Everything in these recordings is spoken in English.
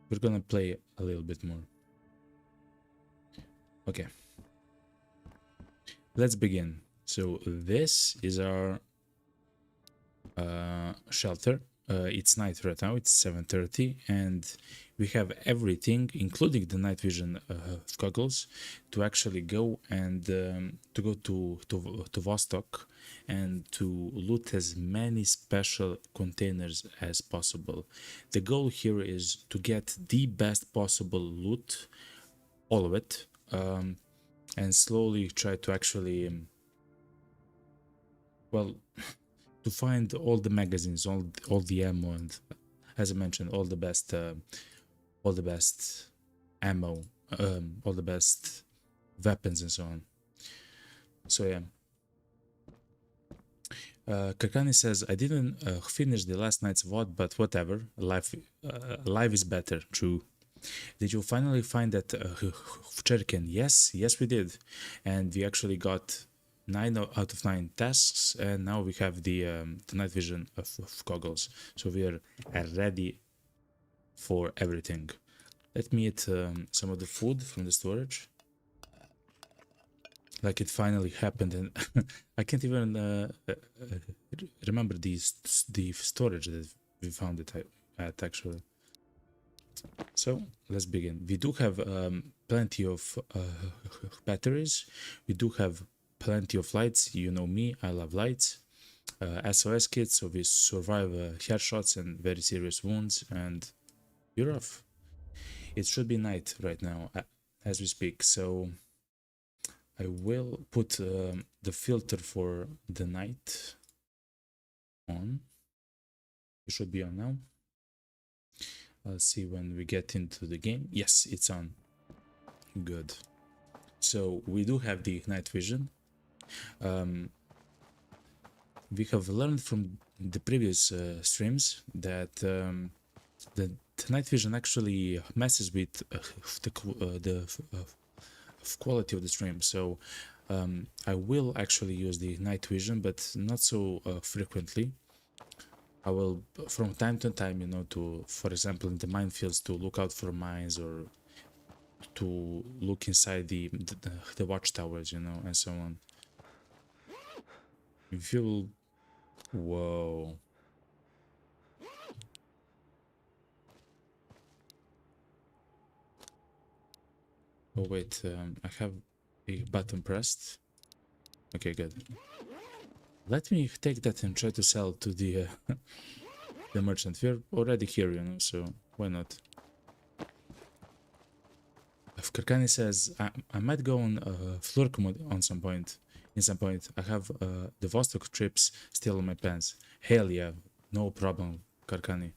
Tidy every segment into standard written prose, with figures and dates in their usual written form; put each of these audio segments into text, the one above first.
We're gonna play a little bit more. Okay, let's begin. So this is our shelter. It's night right now. It's 7:30, and we have everything, including the night vision goggles, to actually go and to go to Vostok and to loot as many special containers as possible. The goal here is to get the best possible loot, all of it, and slowly try to actually, well, to find all the magazines, all the ammo, and as I mentioned, all the best ammo, all the best weapons, and so on. So yeah. Kakani says, I didn't finish the last night's VOD, but whatever. Life is better. True. Did you finally find that Cherken? Yes, we did, and we actually got 9 out of 9 tasks, and now we have the night vision of goggles, so we are ready for everything. Let me eat some of the food from the storage. Like it finally happened, and I can't even remember the storage that we found it at actually. So let's begin. We do have plenty of batteries. We do have plenty of lights. You know me, I love lights. SOS kits, so we survive headshots and very serious wounds, and you're off. It should be night right now as we speak, so I will put the filter for the night on. It should be on now. Let's see when we get into the game. Yes, it's on. Good. So we do have the night vision. We have learned from the previous streams that the night vision actually messes with the quality of the stream. So I will actually use the night vision, but not so frequently. I will, from time to time, you know, to, for example, in the minefields, to look out for mines, or to look inside the watchtowers, you know, and so on. If you, whoa. Oh wait, I have a button pressed. Okay, good. Let me take that and try to sell to the the merchant. We're already here, you know, so why not? If Kirkani says I might go on Flurk mode on some point. In some point, I have the Vostok trips still on my pants. Hell yeah, no problem, Karkani.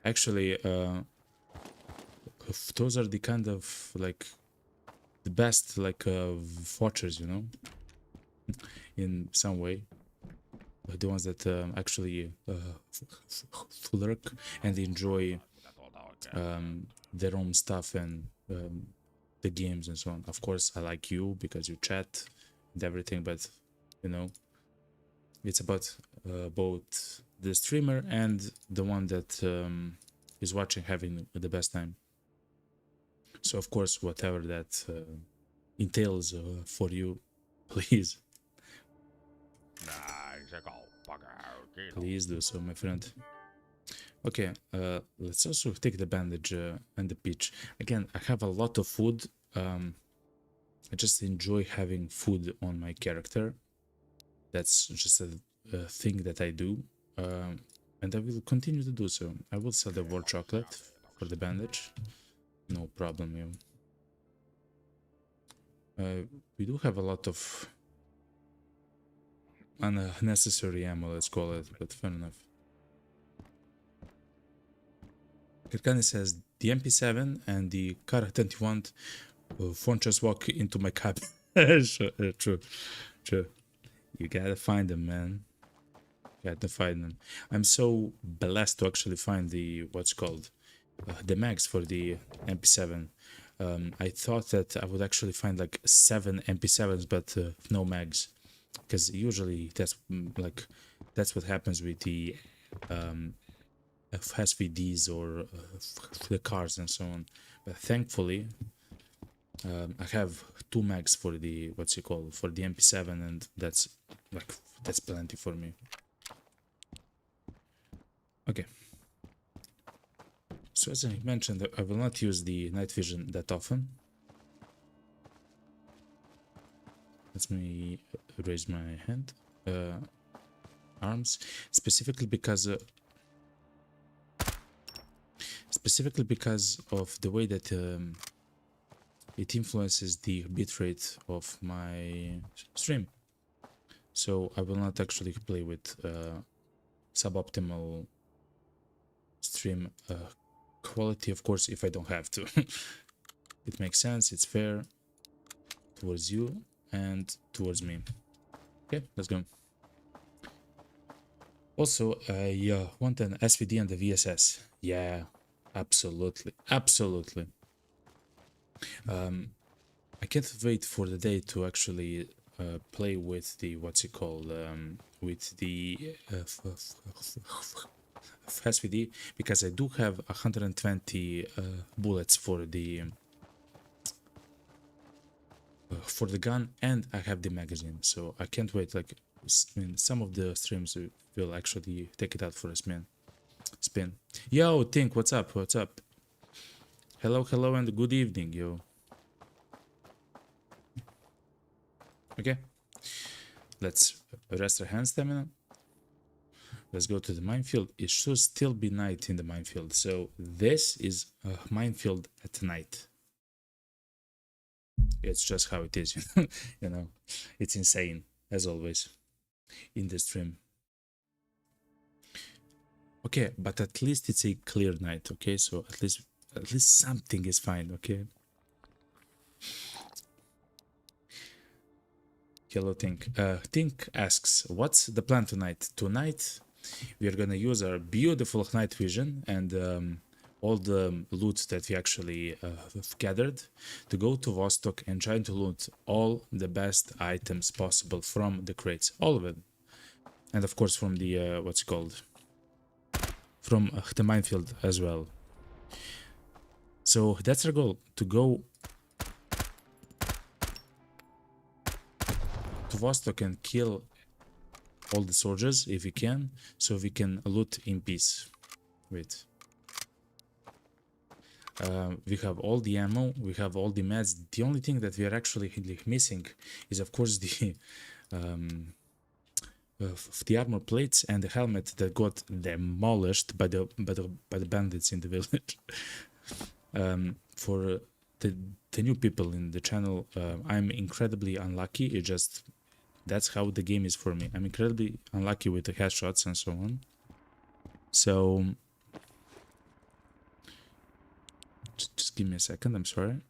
Actually, those are the kind of like the best like vouchers, you know, in some way. The ones that actually lurk and enjoy their own stuff and the games and so on. Of course, I like you because you chat and everything, but you know, it's about both the streamer and the one that is watching having the best time. So of course, whatever that entails for you, please. Please do so, my friend. Okay, let's also take the bandage and the peach. Again, I have a lot of food. I just enjoy having food on my character. That's just a thing that I do. And I will continue to do so. I will sell the war chocolate for the bandage. No problem, you. We do have a lot of unnecessary ammo, let's call it, but fair enough. Kirkani says the MP7 and the Kar 21 won't just walk into my cabin. Sure, true. You gotta find them, man. You gotta find them. I'm so blessed to actually find the what's called the mags for the MP7. I thought that I would actually find like 7 MP7s, but no mags, because usually that's like that's what happens with the SVDs or the cars and so on. But thankfully, I have 2 mags for the for the MP7, and that's plenty for me. Okay. So as I mentioned, I will not use the night vision that often. Let me raise my hand, arms, specifically because of the way that it influences the bitrate of my stream. So I will not actually play with suboptimal stream quality, of course, if I don't have to. It makes sense, it's fair towards you and towards me. Okay, let's go. Also, I want an SVD and a VSS. Yeah, absolutely, absolutely. I can't wait for the day to actually play with the with the SVD, because I do have 120 bullets for the gun, and I have the magazine, so I can't wait. Like, I mean, some of the streams will actually take it out for a spin. Yo, Tink, what's up? What's up? Hello, hello, and good evening, yo. Okay, let's rest our hand stamina. Let's go to the minefield. It should still be night in the minefield, so this is a minefield at night. It's just how it is, you know. It's insane, as always, in the stream. Okay, but at least it's a clear night, okay? So at least something is fine, okay? Hello, Tink. Tink asks, what's the plan tonight? Tonight, we are gonna use our beautiful night vision and all the loot that we actually have gathered to go to Vostok and try to loot all the best items possible from the crates, all of it, and of course from the from the minefield as well. So that's our goal, to go to Vostok and kill all the soldiers if we can, so we can loot in peace. Wait. We have all the ammo, we have all the meds. The only thing that we are actually missing is, of course, the armor plates and the helmet that got demolished by the bandits in the village. For the new people in the channel, I'm incredibly unlucky. That's how the game is for me. I'm incredibly unlucky with the headshots and so on. So just give me a second, I'm sorry.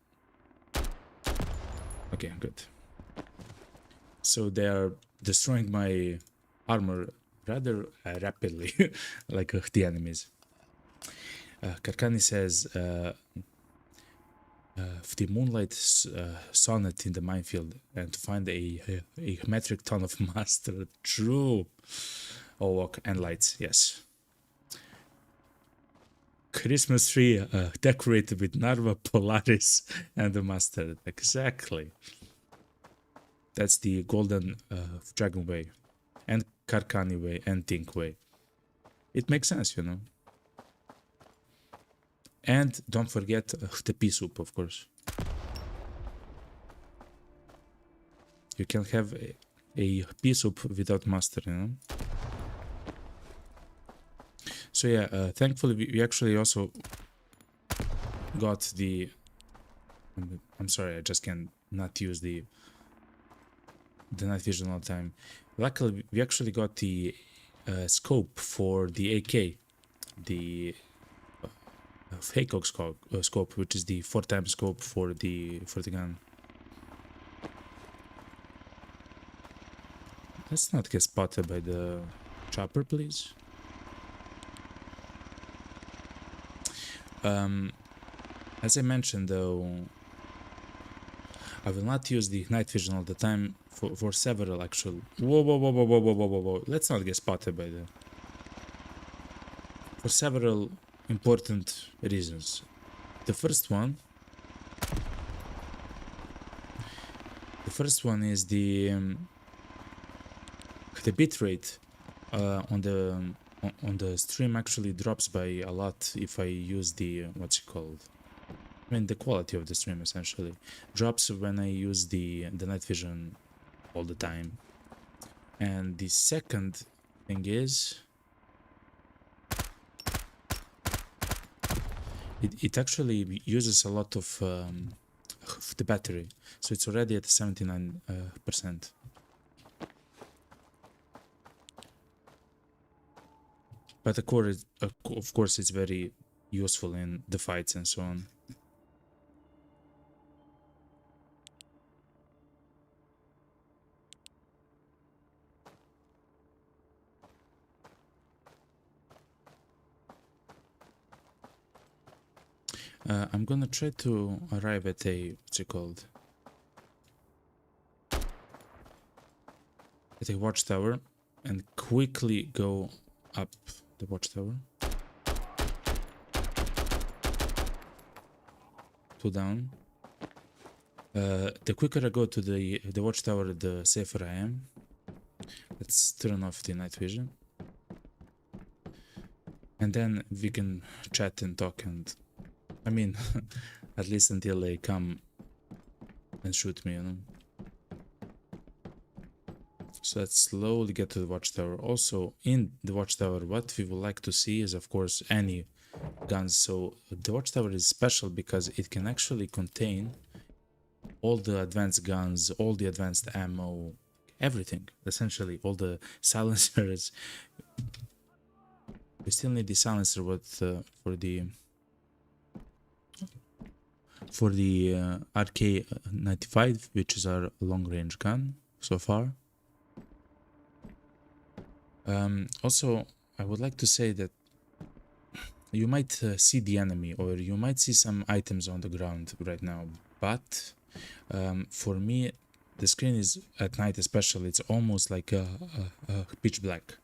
Okay, good. So they are destroying my armor rather rapidly, like the enemies. Karkani says, the moonlight sonnet in the minefield and to find a metric ton of mustard. True. Oh, and lights, yes. Christmas tree decorated with Narva Polaris and the mustard. Exactly. That's the golden dragon way, and Karkani way, and Tink way. It makes sense, you know. And don't forget the pea soup, of course. You can have a pea soup without mustard, you know. So yeah, thankfully we actually also got the... I'm sorry, I just can not use the night vision all the time. Luckily, we actually got the scope for the AK, the Haycock scope, which is the 4x scope for the gun. Let's not get spotted by the chopper, please. As I mentioned, though, I will not use the night vision all the time for several actual... Whoa. Let's not get spotted by the... for several important reasons. The first one is the bitrate on the stream actually drops by a lot if I use the what's it called? I mean the quality of the stream essentially drops when I use the NightVision all the time. And the second thing is it actually uses a lot of the battery, so it's already at 79%. But of course, it's very useful in the fights and so on. I'm gonna try to arrive at what's it called? At a watchtower and quickly go up the watchtower. 2 down. The quicker I go to the watchtower, the safer I am. Let's turn off the night vision. And then we can chat and talk, and I mean, at least until they come and shoot me, you know. So let's slowly get to the watchtower. Also, in the watchtower, what we would like to see is, of course, any guns. So the watchtower is special because it can actually contain all the advanced guns, all the advanced ammo, everything, essentially, all the silencers. We still need the silencer for the RK95, which is our long-range gun so far. Also, I would like to say that you might see the enemy, or you might see some items on the ground right now, but for me, the screen is at night especially, it's almost like a pitch black.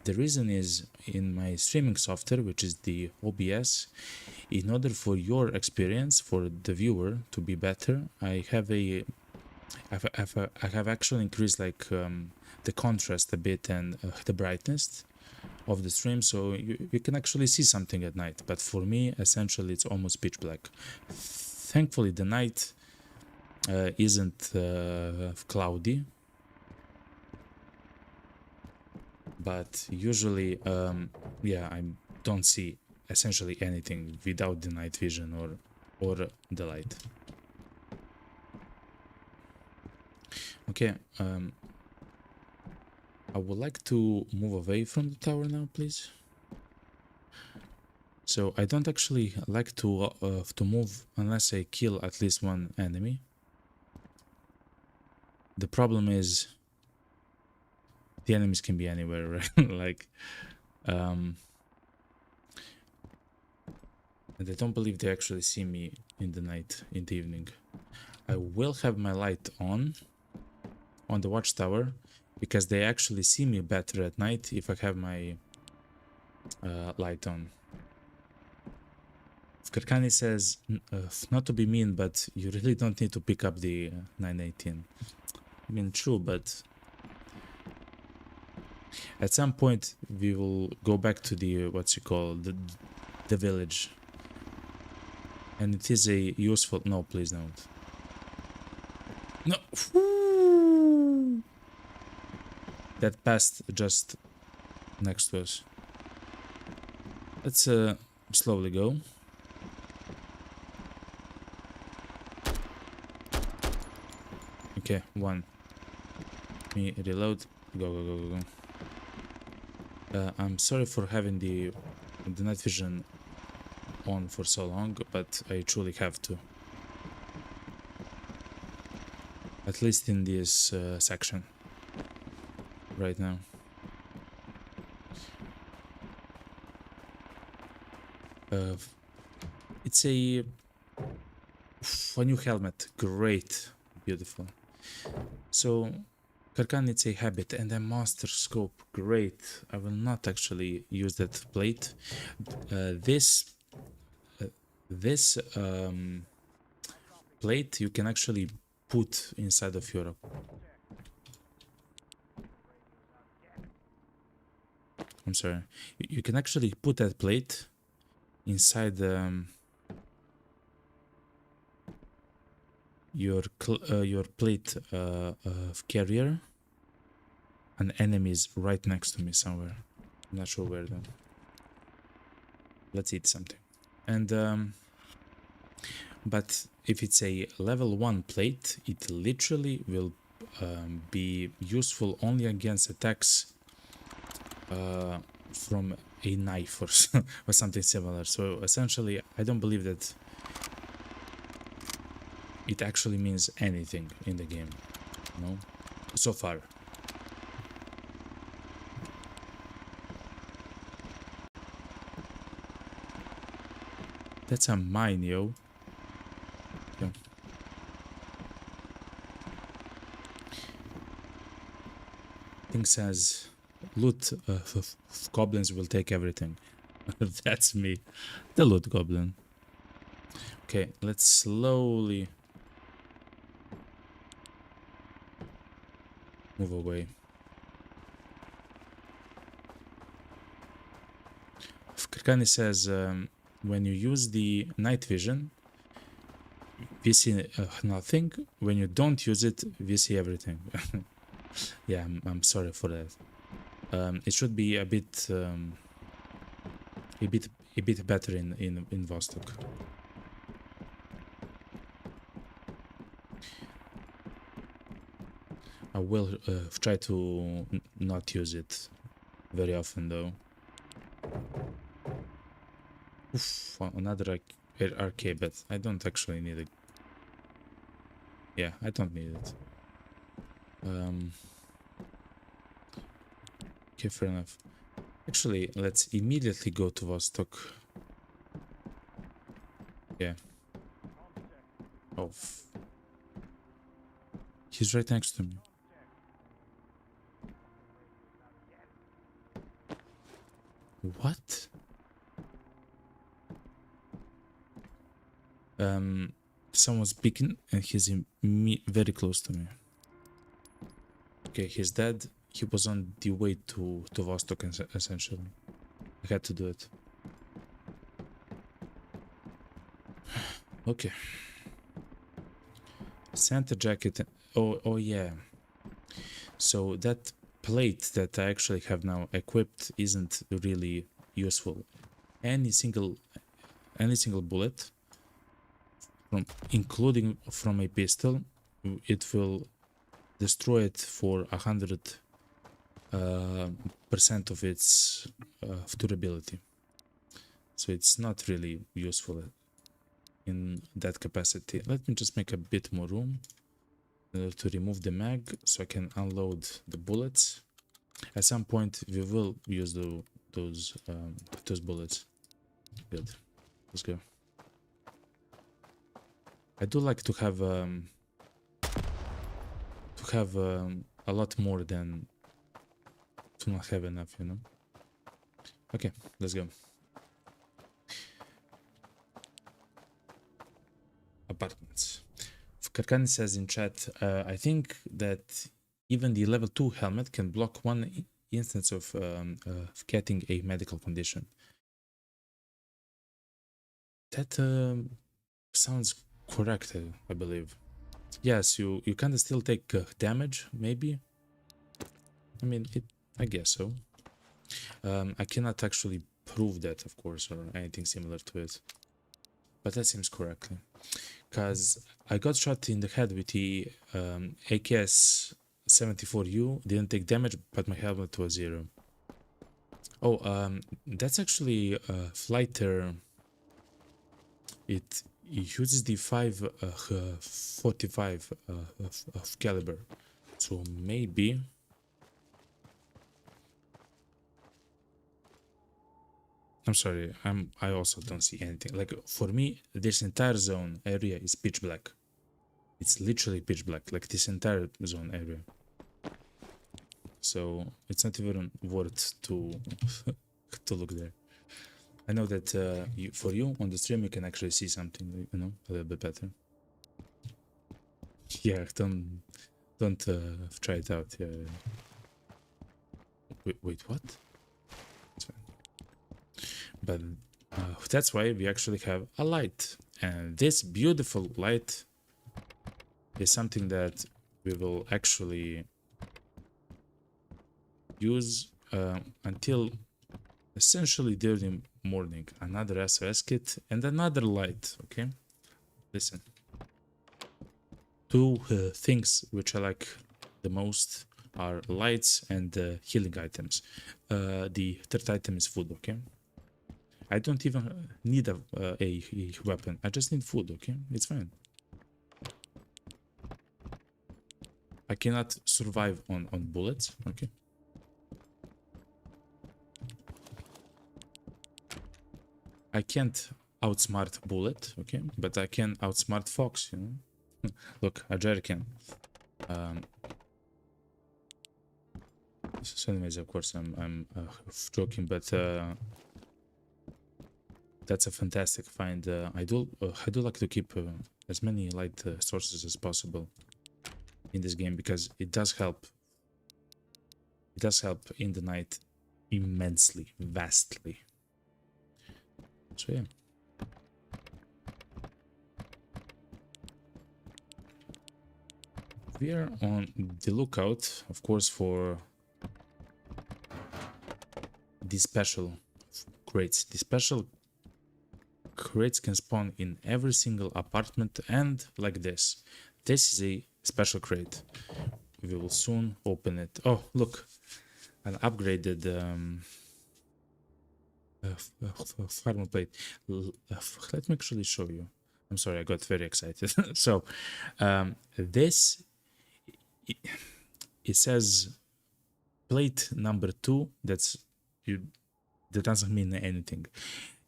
The reason is, in my streaming software, which is the OBS, in order for your experience, for the viewer to be better, I have actually increased like the contrast a bit and the brightness of the stream, so you can actually see something at night. But for me, essentially, it's almost pitch black. Thankfully, the night isn't cloudy, but usually, yeah, I don't see essentially anything without the night vision or the light. Okay, I would like to move away from the tower now, please. So I don't actually like to move unless I kill at least one enemy. The problem is the enemies can be anywhere, right? Like, and I don't believe they actually see me in the night, in the evening. I will have my light on the watchtower, because they actually see me better at night if I have my light on. Karkani says, not to be mean, but you really don't need to pick up the 918. I mean, true, but at some point we will go back to the, what's it called, the village. And it is a useful... No, please don't. No! Woo! That passed just next to us. Let's slowly go. Okay, one. Me reload. Go, go, go, go, go. I'm sorry for having the night vision on for so long, but I truly have to. At least in this section right now. It's a new helmet. Great. Beautiful. So Karkan, it's a habit, and a master scope. Great. I will not actually use that plate. This plate you can actually put inside of your. I'm sorry. You can actually put that plate inside your plate carrier. An enemy is right next to me somewhere. I'm not sure where though. Let's eat something. And but if it's a level 1 plate, it literally will be useful only against attacks from a knife or, or something similar. So essentially, I don't believe that it actually means anything in the game, you know, so far. That's a mine, yo. Yeah. Thing says, loot goblins will take everything. That's me, the loot goblin. Okay, let's slowly move away. Kirkani says, when you use the night vision, we see nothing. When you don't use it, we see everything. Yeah, I'm sorry for that. It should be a bit better in Vostok. I will try to not use it very often though. Oof, another arcade, but I don't actually need it. Yeah, I don't need it. Okay, fair enough. Actually, let's immediately go to Vostok. Yeah. Oh. He's right next to me. What? Someone's speaking and he's very close to me. Okay, he's dead. He was on the way to Vostok, essentially. I had to do it. Okay. Santa jacket. Oh yeah. So that plate that I actually have now equipped isn't really useful. Any single bullet, including from a pistol, it will destroy it for 100% of its durability. So it's not really useful in that capacity. Let me just make a bit more room to remove the mag so I can unload the bullets. At some point we will use those bullets. Good. Let's go. I do like to have a lot more than to not have enough, you know. Okay, let's go. Apartments. Karkani says in chat, I think that even the level 2 helmet can block one instance of getting a medical condition. That sounds correct, I believe. Yes, you kind of still take damage, maybe. I mean, I guess so. I cannot actually prove that, of course, or anything similar to it. But that seems correctly. Because I got shot in the head with the AKS 74U, didn't take damage, but my helmet was 0. Oh, that's actually Flighter. It uses the 545 of caliber, so maybe. I'm sorry, I also don't see anything. Like, for me, this entire zone area is pitch black. It's literally pitch black, like this entire zone area. so it's not even worth to to look there. I know that for you on the stream you can actually see something, you know, a little bit better. Yeah, don't try it out. Yeah. Wait, what? But that's why we actually have a light, and this beautiful light is something that we will actually use until essentially the early morning. Another SOS kit and another light. Okay, listen. Two things which I like the most are lights and healing items. The third item is food. Okay, I don't even need a weapon. I just need food. Okay, it's fine. I cannot survive on bullets. Okay. I can't outsmart bullet. Okay, but I can outsmart fox. You know. Look, a jerrycan. So anyways, of course, I'm joking, but that's a fantastic find. I do like to keep as many light sources as possible in this game because it does help. It does help in the night immensely, vastly. So yeah. We are on the lookout, of course, for these special crates. The special crates can spawn in every single apartment, and like this. This is a special crate. We will soon open it. Oh, look, an upgraded farmer plate. Let me actually show you. I'm sorry, I got very excited. So, this it says plate number 2. That doesn't mean anything.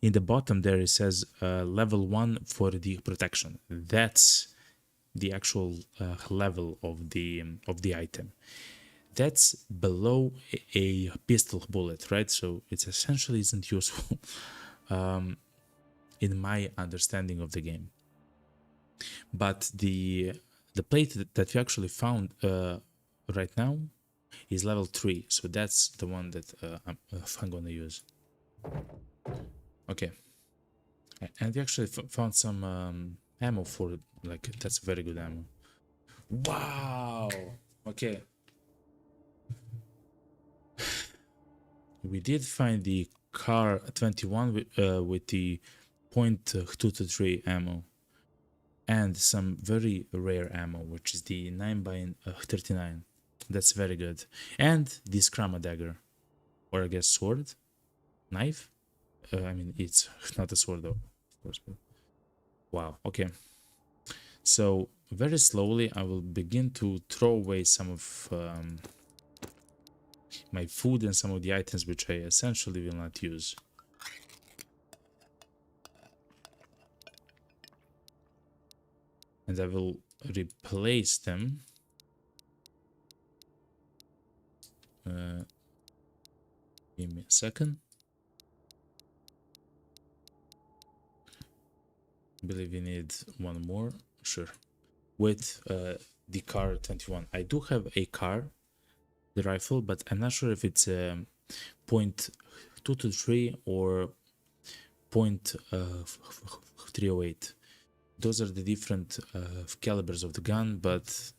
In the bottom there it says level 1 for the protection. That's the actual level of the item. That's below a pistol bullet, right? So it essentially isn't useful in my understanding of the game. But the plate that we actually found right now is level 3, so that's the one that I'm gonna use. Okay, and we actually found some ammo for it. Like, that's very good ammo. Wow. Okay, we did find the car 21 with the .223 ammo and some very rare ammo, which is the 9x39. That's very good. And the Scrama dagger, or I guess sword, knife. I mean, it's not a sword though, of course. But wow. Okay. So very slowly, I will begin to throw away some of my food and some of the items which I essentially will not use. And I will replace them. Give me a second. I believe we need one more. Sure. With the car 21. I do have a car, the rifle, but I'm not sure if it's .223 or .308. Those are the different calibers of the gun, but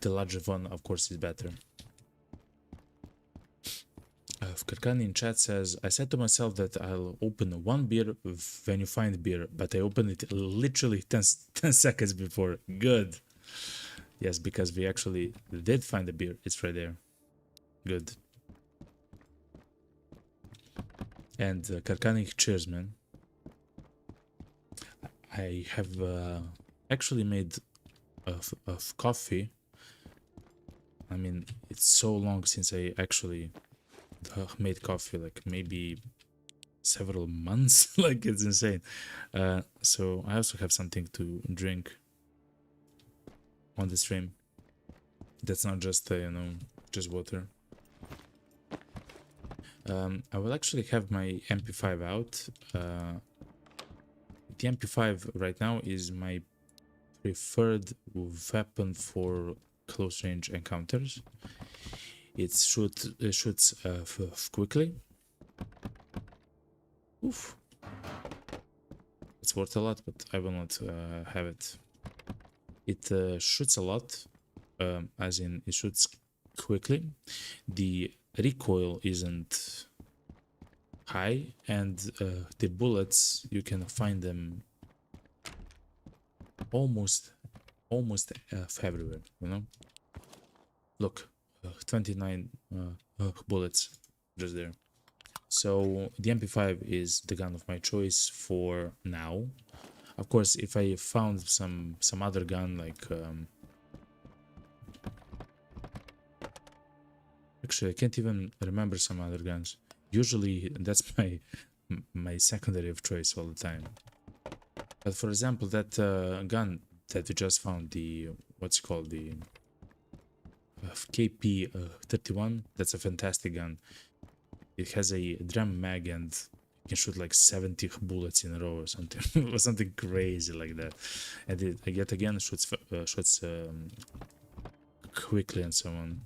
the larger one, of course, is better. Karkan in chat says, I said to myself that I'll open one beer when you find beer, but I opened it literally 10 seconds before. Good. Yes, because we actually did find the beer. It's right there. Good. And Karkanik, cheers, man. I have actually made of coffee. I mean, it's so long since I actually made coffee, like maybe several months. Like, it's insane. So I also have something to drink on the stream. That's not just you know, just water. I will actually have my MP5 out. The MP5 right now is my preferred weapon for close range encounters. It shoots quickly. Oof. It's worth a lot, but I will not have it. It shoots a lot, as in it shoots quickly. The recoil isn't high, and the bullets, you can find them almost everywhere, you know. Look, 29 bullets just there. So the MP5 is the gun of my choice for now. Of course, if I found some other gun, like actually I can't even remember some other guns. Usually that's my secondary of choice all the time. But for example, that gun that we just found, the what's it called, the KP 31, that's a fantastic gun. It has a drum mag and you can shoot like 70 bullets in a row or something, or something crazy like that. And it yet again shoots quickly and so on.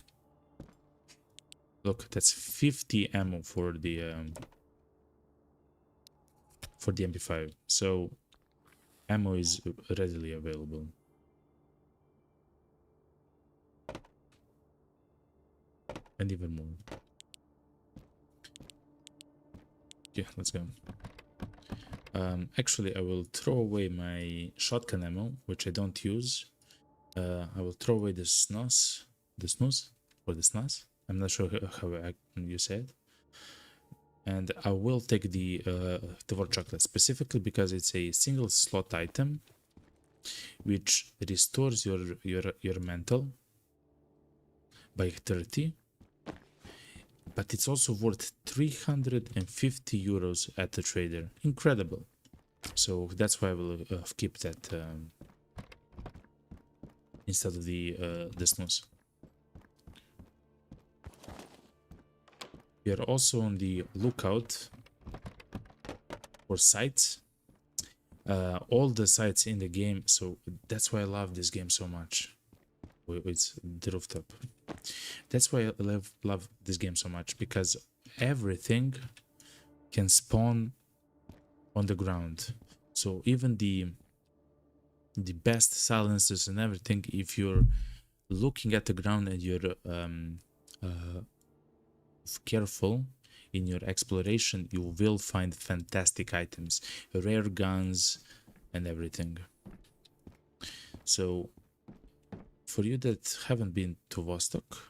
Look, that's 50 ammo for the MP5. So ammo is readily available. And even more. Yeah, let's go. Actually, I will throw away my shotgun ammo, which I don't use. I will throw away the snus, or the snus. I'm not sure how you say it. And I will take the war chocolate specifically because it's a single slot item, which restores your mental by 30. But it's also worth 350 euros at the trader. Incredible. So that's why I will keep that instead of the snus. We are also on the lookout for sites. All the sites in the game, so that's why I love this game so much. It's the rooftop. That's why I love this game so much, because everything can spawn on the ground. So even the best silencers and everything, if you're looking at the ground and you're careful in your exploration, you will find fantastic items, rare guns and everything. So for you that haven't been to Vostok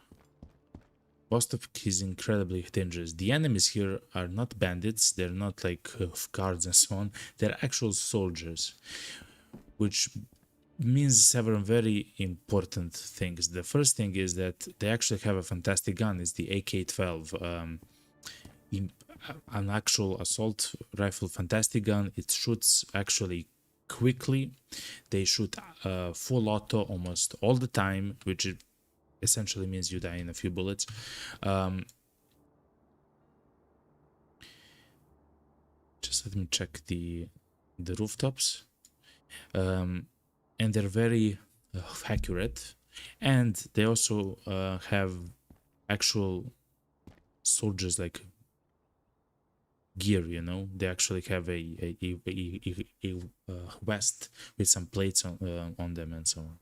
is incredibly dangerous. The enemies here are not bandits, they're not like guards and so on, they're actual soldiers, which means several very important things. The first thing is that they actually have a fantastic gun. It's the AK-12, an actual assault rifle, fantastic gun. It shoots actually quickly. They shoot full auto almost all the time, which essentially means you die in a few bullets. Just let me check the rooftops. And they're very accurate, and they also have actual soldiers like gear, you know. They actually have a vest with some plates on them and so on,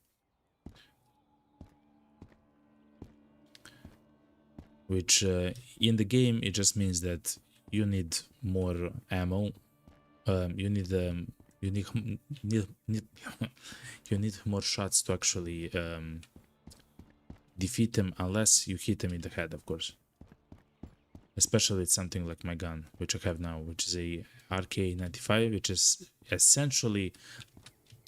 which in the game it just means that you need more ammo. You need more shots to actually defeat them, unless you hit them in the head, of course. Especially with something like my gun, which I have now, which is a RK95, which is essentially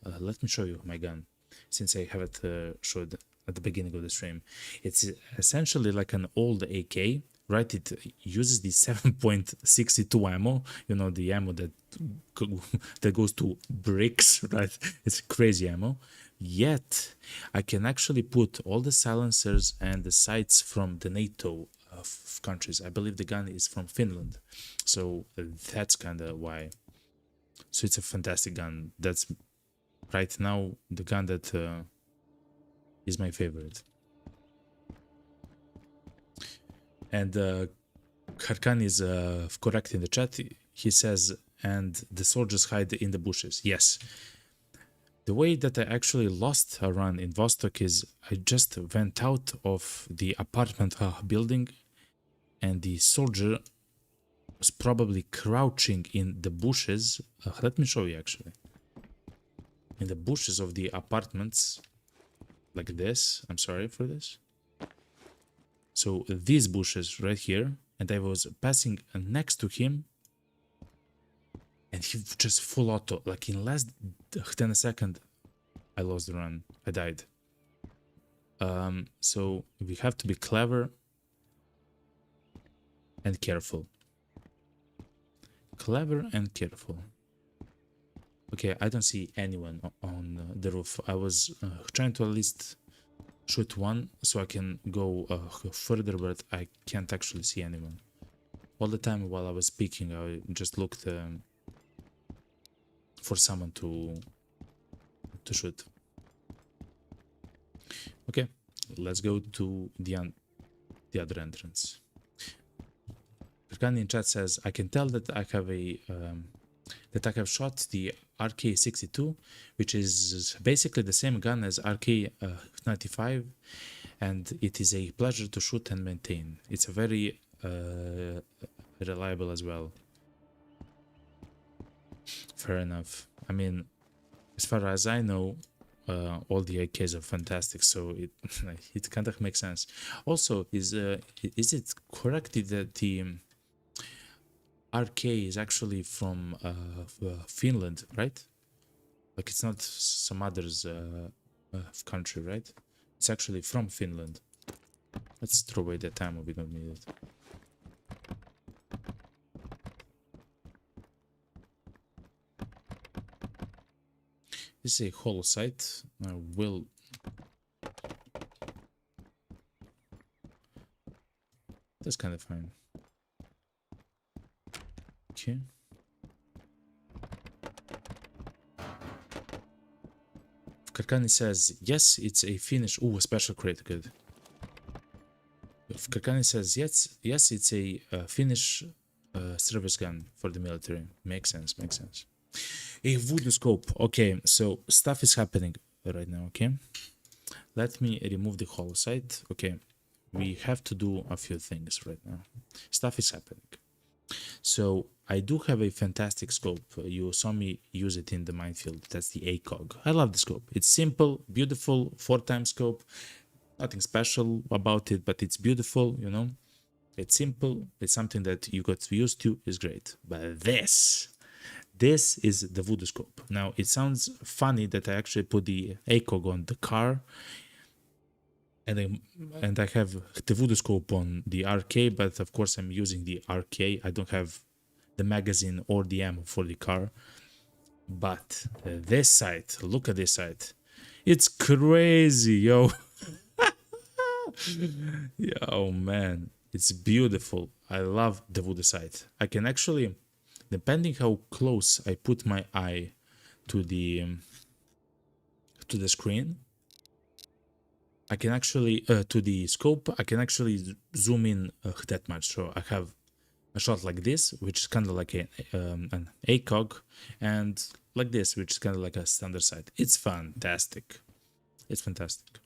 let me show you my gun, since I have it showed at the beginning of the stream. It's essentially like an old AK, right? It uses the 7.62 ammo, you know, the ammo that that goes to bricks, right? It's crazy ammo. Yet I can actually put all the silencers and the sights from the NATO countries. I believe the gun is from Finland, so that's kind of why. So it's a fantastic gun. That's right now the gun that is my favorite. And Kharkan is correct in the chat. He says, and the soldiers hide in the bushes. Yes. The way that I actually lost a run in Vostok is I just went out of the apartment building, and the soldier was probably crouching in the bushes. Let me show you actually. In the bushes of the apartments, like this. I'm sorry for this. So these bushes right here, and I was passing next to him, and he just full auto, like in less than a second, I lost the run. I died. So we have to be clever and careful. Clever and careful. Okay, I don't see anyone on the roof. I was trying to at least shoot one so I can go further, but I can't actually see anyone. All the time while I was speaking, I just looked for someone to shoot. Okay, let's go to the other entrance. Perkan in chat says, I can tell that I have a that I have shot the RK62, which is basically the same gun as RK95, and it is a pleasure to shoot and maintain. It's a very reliable as well. Fair enough. I mean, as far as I know, all the AKs are fantastic, so it kind of makes sense. Also, is it correct that the RK is actually from Finland, right? Like it's not some other's country, right? It's actually from Finland. Let's throw away that ammo, we don't need it. This is a hollow site. I will... That's kind of fine. Okay. Karkani says, yes, it's a Finnish... Ooh, a special crate, good. Karkani says, yes, it's a Finnish service gun for the military. Makes sense, makes sense. A voodoo scope. Okay, so stuff is happening right now, okay? Let me remove the hollow site. Okay, we have to do a few things right now. Stuff is happening. So I do have a fantastic scope. You saw me use it in the minefield. That's the ACOG. I love the scope. It's simple, beautiful, 4x scope. Nothing special about it, but it's beautiful, you know. It's simple. It's something that you got used to. It's great. But this is the voodoo scope. Now, it sounds funny that I actually put the ACOG on the car, and I have the voodoo scope on the RK, but of course I'm using the RK. I don't have the magazine or the ammo for the car. But this sight, look at this sight. It's crazy, yo. Yo, man. It's beautiful. I love the voodoo sight. I can actually, depending how close I put my eye to the screen, I can actually, to the scope, I can actually zoom in that much. So I have a shot like this, which is kind of like an ACOG, and like this, which is kind of like a standard sight. It's fantastic. It's fantastic.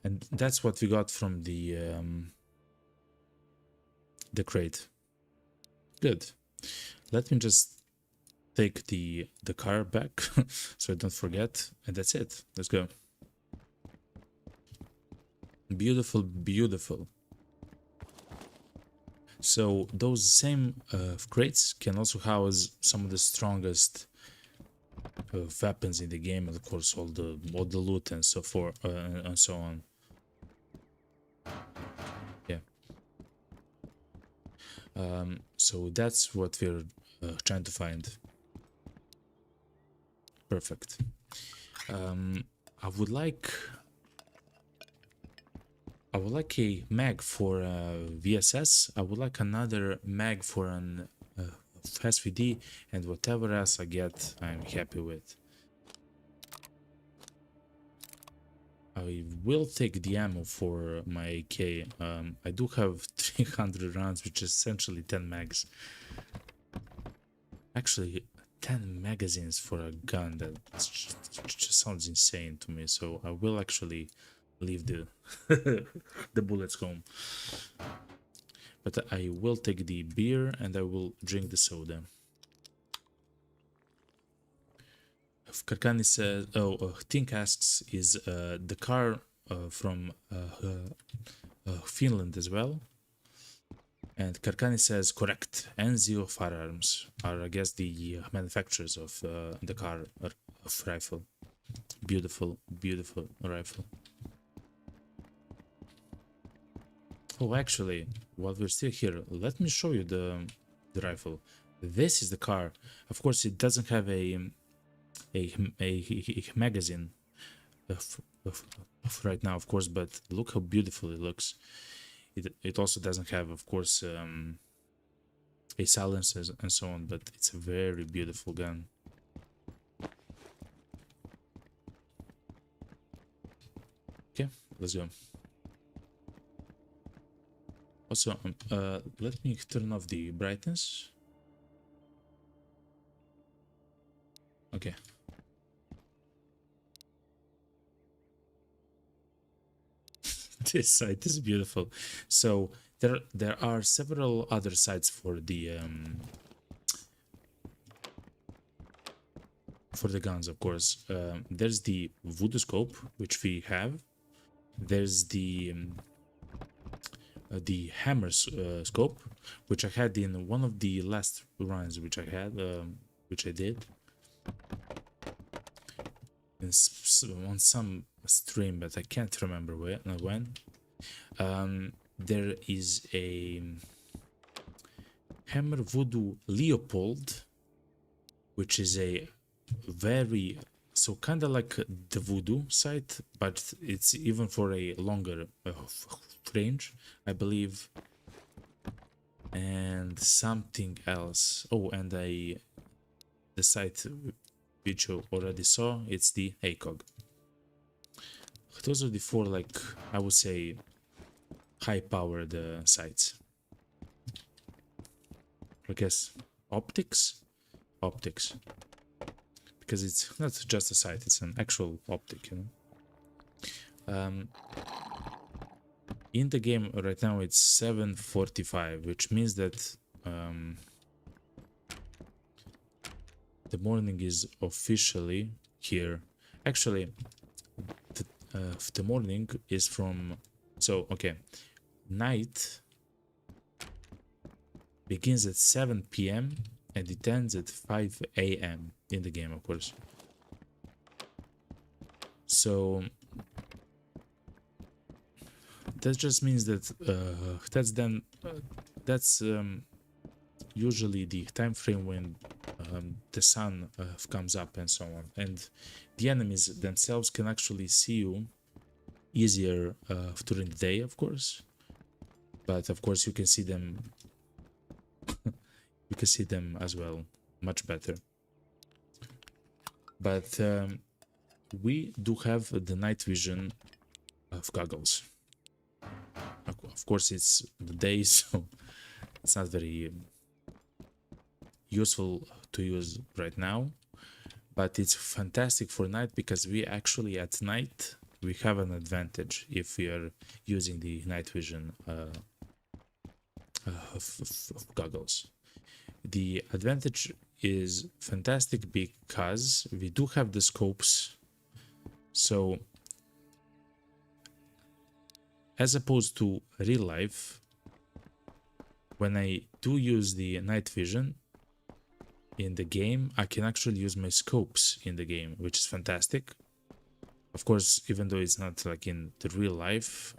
And that's what we got from the crate. Good. Let me just take the car back so I don't forget, and that's it. Let's go. Beautiful, beautiful. So those same crates can also house some of the strongest weapons in the game, and of course all the loot and so forth and so on. Yeah. So that's what we're trying to find. Perfect. I would like a mag for VSS. I would like another mag for an SVD, and whatever else I get, I'm happy with. I will take the ammo for my AK. I do have 300 rounds, which is essentially 10 mags. Actually, 10 magazines for a gun, that just sounds insane to me. So I will actually leave the the bullets home. But I will take the beer and I will drink the soda. Karkani says, Tink asks, is the car from Finland as well? And Karkani says, correct. Enzio Firearms are, I guess, the manufacturers of the car of rifle. Beautiful, beautiful rifle. Oh, actually, while we're still here, let me show you the rifle. This is the car. Of course, it doesn't have a magazine right now, of course, but look how beautiful it looks. It also doesn't have, of course, a silencer and so on, but it's a very beautiful gun. Okay, let's go. Also, let me turn off the brightness. Okay. This site is beautiful. So there are several other sites for the guns, of course. There's the Voodoo scope, which we have. There's the hammer scope, which I had in one of the last runs, which I did on some stream, but I can't remember when. There is a Hammer Voodoo Leopold, which is a very, so kind of like the Voodoo sight, but it's even for a longer range, I believe. And something else. Oh, and the sight which you already saw, it's the ACOG. Those are the four, like, I would say, high-powered sights. I guess optics, because it's not just a sight; it's an actual optic, you know. In the game right now, it's 7:45, which means that the morning is officially here. Actually, the morning is from, so okay, night begins at 7 p.m. and it ends at 5 a.m. in the game, of course. So that just means that that's usually the time frame when the sun comes up and so on, and the enemies themselves can actually see you easier during the day, of course, but of course you can see them as well much better. But we do have the night vision of goggles. Of course, it's the day, so it's not very useful to use right now, but it's fantastic for night because we actually at night we have an advantage if we are using the night vision of goggles. The advantage is fantastic because we do have the scopes, so as opposed to real life, when I do use the night vision in the game, I can actually use my scopes in the game, which is fantastic. Of course, even though it's not like in the real life,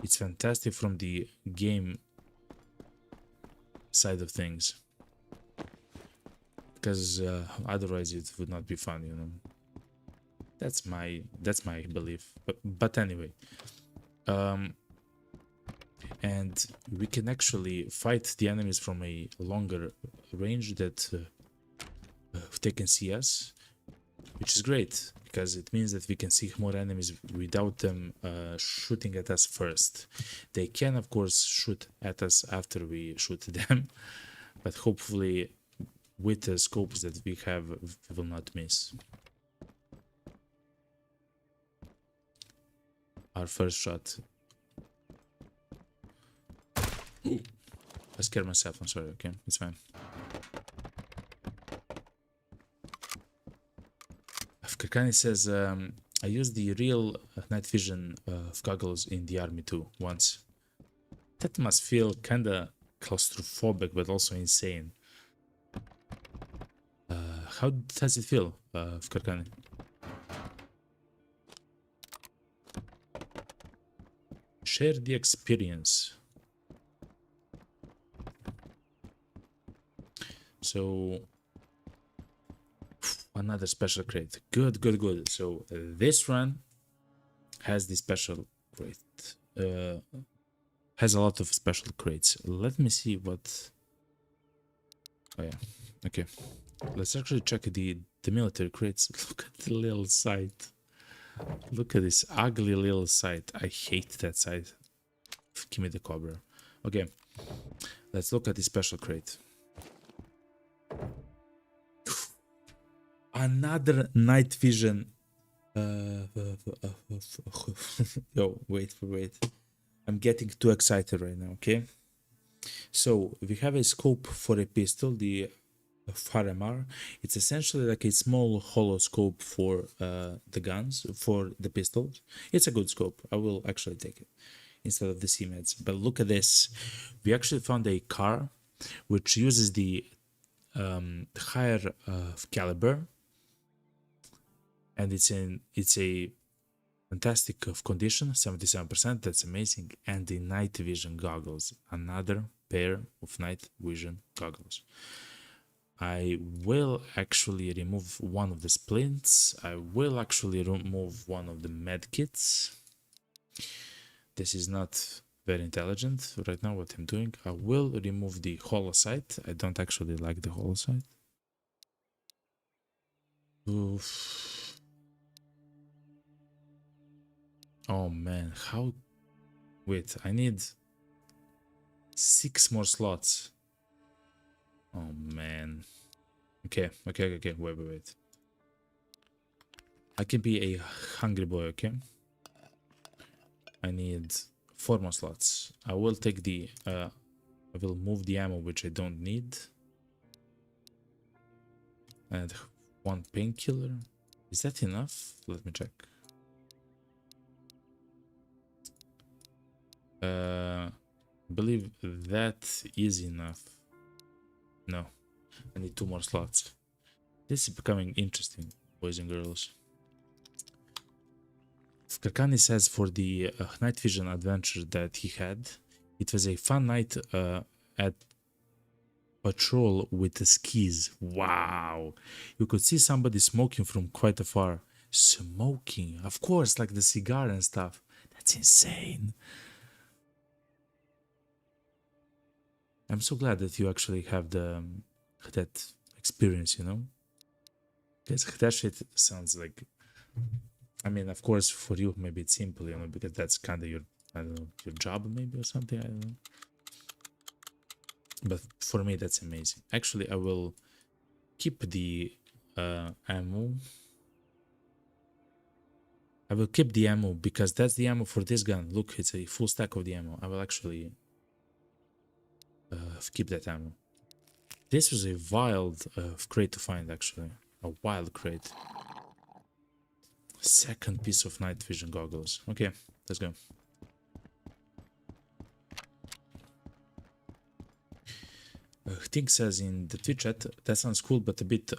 it's fantastic from the game side of things, because otherwise it would not be fun, you know. That's my belief. But anyway, and we can actually fight the enemies from a longer range that they can see us, which is great because it means that we can see more enemies without them shooting at us first. They can, of course, shoot at us after we shoot them, but hopefully with the scopes that we have, we will not miss. Our first shot. Ooh. I scared myself, I'm sorry, okay? It's fine. Kakani says, I used the real night vision goggles in the army too, once. That must feel kinda claustrophobic, but also insane. How does it feel, Kakani? Share the experience. So another special crate. Good, good, good. So this run has the special crate. Has a lot of special crates. Let me see what. Oh yeah. Okay. Let's actually check the military crates. Look at the little site. Look at this ugly little site. I hate that site. Give me the cobra. Okay. Let's look at the special crate. Another night vision. Yo, wait. I'm getting too excited right now, okay? So, we have a scope for a pistol, the FAR-MR. It's essentially like a small hollow scope for the guns, for the pistols. It's a good scope. I will actually take it instead of the C-meds. But look at this. We actually found a car which uses the higher caliber, and it's a fantastic of condition, 77%. That's amazing. And the night vision goggles, another pair of night vision goggles. I will actually remove one of the splints. I will actually remove one of the medkits. This is not very intelligent right now what I'm doing. I will remove the hollow sight. I don't actually like the hollow sight. Oof. Oh man, how? Wait, I need 6 more slots. Oh man. Okay, wait. I can be a hungry boy, okay? I need 4 more slots. I will take the I will move the ammo which I don't need. And 1 painkiller. Is that enough? Let me check. I believe that is enough. No, I need 2 more slots. This is becoming interesting, boys and girls. Kakani says for the night vision adventure that he had, it was a fun night at patrol with the skis. Wow, you could see somebody smoking from quite afar. Smoking, of course, like the cigar and stuff. That's insane. I'm so glad that you actually have that experience, you know? Because that shit sounds like, I mean, of course, for you, maybe it's simple, you know, because that's kind of your, I don't know, your job maybe or something, I don't know. But for me, that's amazing. Actually, I will keep the ammo. I will keep the ammo because that's the ammo for this gun. Look, it's a full stack of the ammo. I will actually keep that ammo. This was a wild crate to find, actually. A wild crate. Second piece of night vision goggles. Okay, let's go. Tink says in the Twitch chat, that sounds cool, but a bit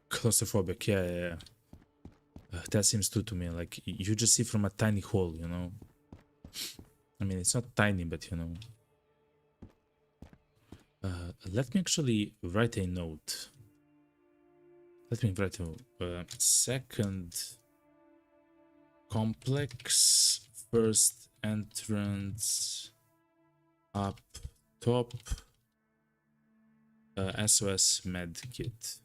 claustrophobic. Yeah. That seems too to me. Like, you just see from a tiny hole, you know? I mean, it's not tiny, but you know. Let me actually write a note. Let me write a second complex, first entrance up top, SOS med kit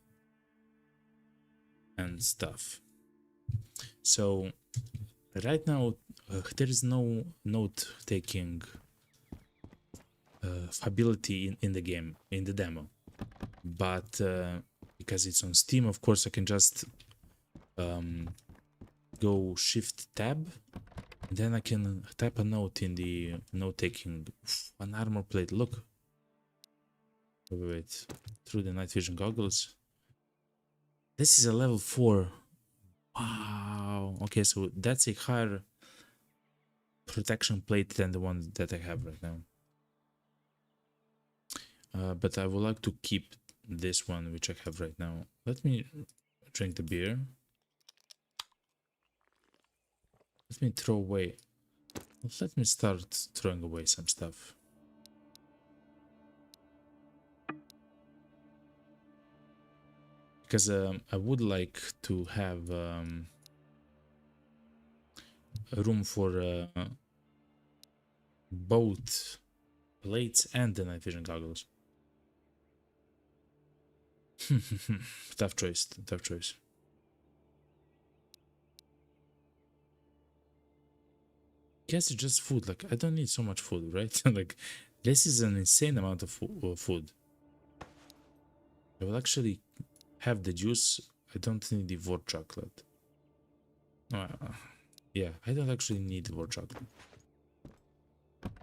and stuff. So right now there is no note taking ability in the game, in the demo, but because it's on Steam, of course I can just go shift tab, and then I can type a note in the note taking. An armor plate, look. Wait, through the NightVision goggles. This is a level 4. Wow. Okay, so that's a higher protection plate than the one that I have right now. But I would like to keep this one, which I have right now. Let me drink the beer. Let me throw away. Let me start throwing away some stuff. Because I would like to have a room for both plates and the night vision goggles. Tough choice, tough choice. Guess it's just food. Like, I don't need so much food, right? Like, this is an insane amount of food. I will actually have the juice. I don't need the war chocolate. Yeah, I don't actually need war chocolate.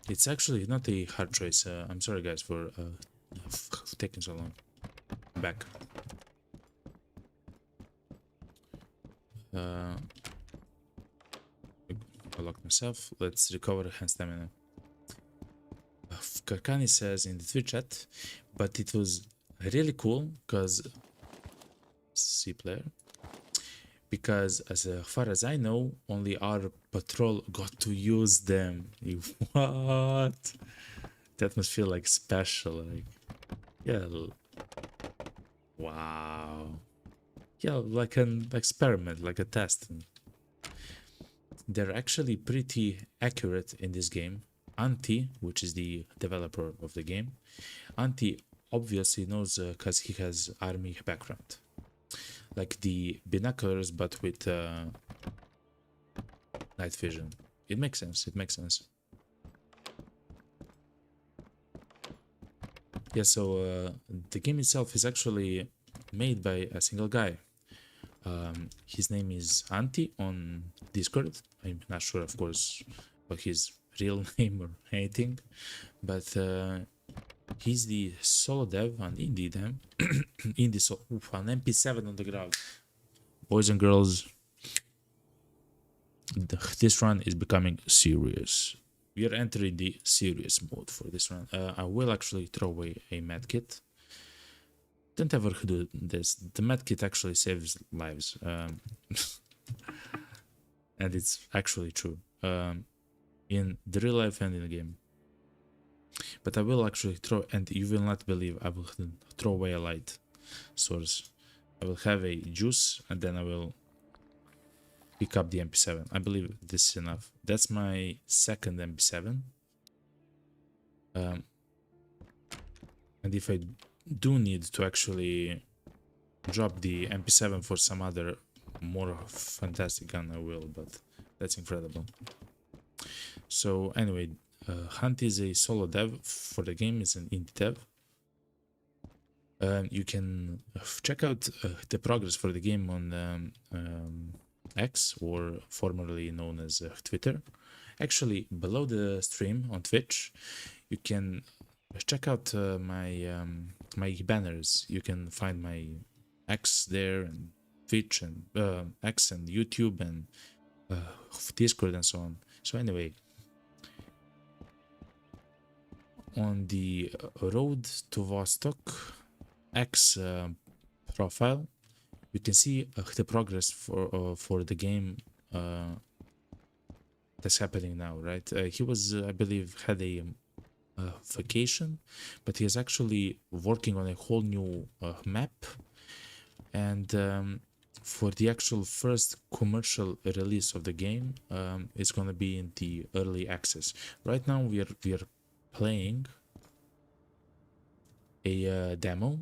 It's actually not a hard choice. I'm sorry, guys, for taking so long. I'm back. I locked myself. Let's recover hand stamina. Karkani says in the Twitch chat, but it was really cool because C player. Because as far as I know, only our patrol got to use them. What? That must feel like special. Like, yeah. Wow. Yeah, like an experiment, like a test. They're actually pretty accurate in this game. Anti, which is the developer of the game, Anti obviously knows because he has army background. Like the binoculars, but with night vision. It makes sense. It makes sense. Yeah, so the game itself is actually made by a single guy. His name is Anti on Discord. I'm not sure, of course, what his real name or anything, but he's the solo dev on indie dev. An MP7 on the ground. Boys and girls, this run is becoming serious. We are entering the serious mode for this run. I will actually throw away a medkit. Don't ever do this. The medkit actually saves lives. And it's actually true. In the real life and in the game. But I will actually throw, and you will not believe, I will throw away a light source. I will have a juice, and then I will pick up the MP7. I believe this is enough. That's my second MP7. And if I do need to actually drop the MP7 for some other more fantastic gun, I will, but that's incredible. So anyway, Hunt is a solo dev for the game. It's an indie dev. You can check out the progress for the game on X, or formerly known as Twitter. Actually, below the stream on Twitch, you can check out my banners. You can find my X there, and Twitch, and X, and YouTube, and Discord, and so on. So anyway, on the road to Vostok X profile, you can see the progress for the game that's happening now, right? He was, I believe, had a Vacation, but he is actually working on a whole new map, and for the actual first commercial release of the game, it's gonna be in the early access. Right now, we are playing a demo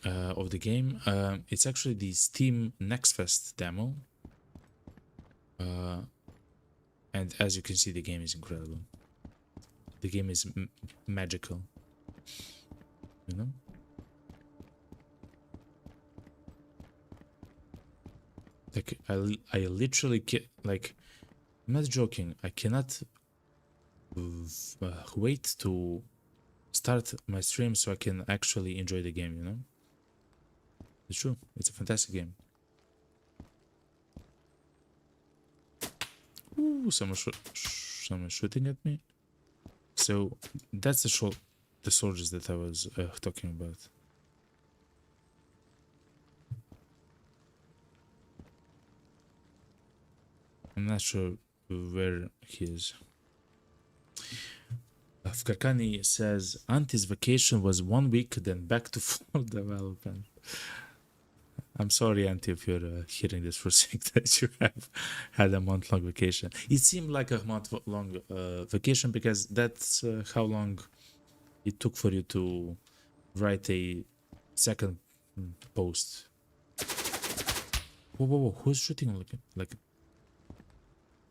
of the game. It's actually the Steam Next Fest demo, and as you can see, the game is incredible. The game is magical, you know. Like I literally like, I'm not joking. I cannot wait to start my stream so I can actually enjoy the game. You know, it's true. It's a fantastic game. Ooh, someone shooting at me. So that's the soldiers that I was talking about. I'm not sure where he is. Afkarkani says Auntie's vacation was 1 week, then back to full development. I'm sorry, Auntie, if you're hearing this for sick that you have had a month-long vacation. It seemed like a month-long vacation because that's how long it took for you to write a second post. Whoa, whoa, whoa! Who's shooting? Like,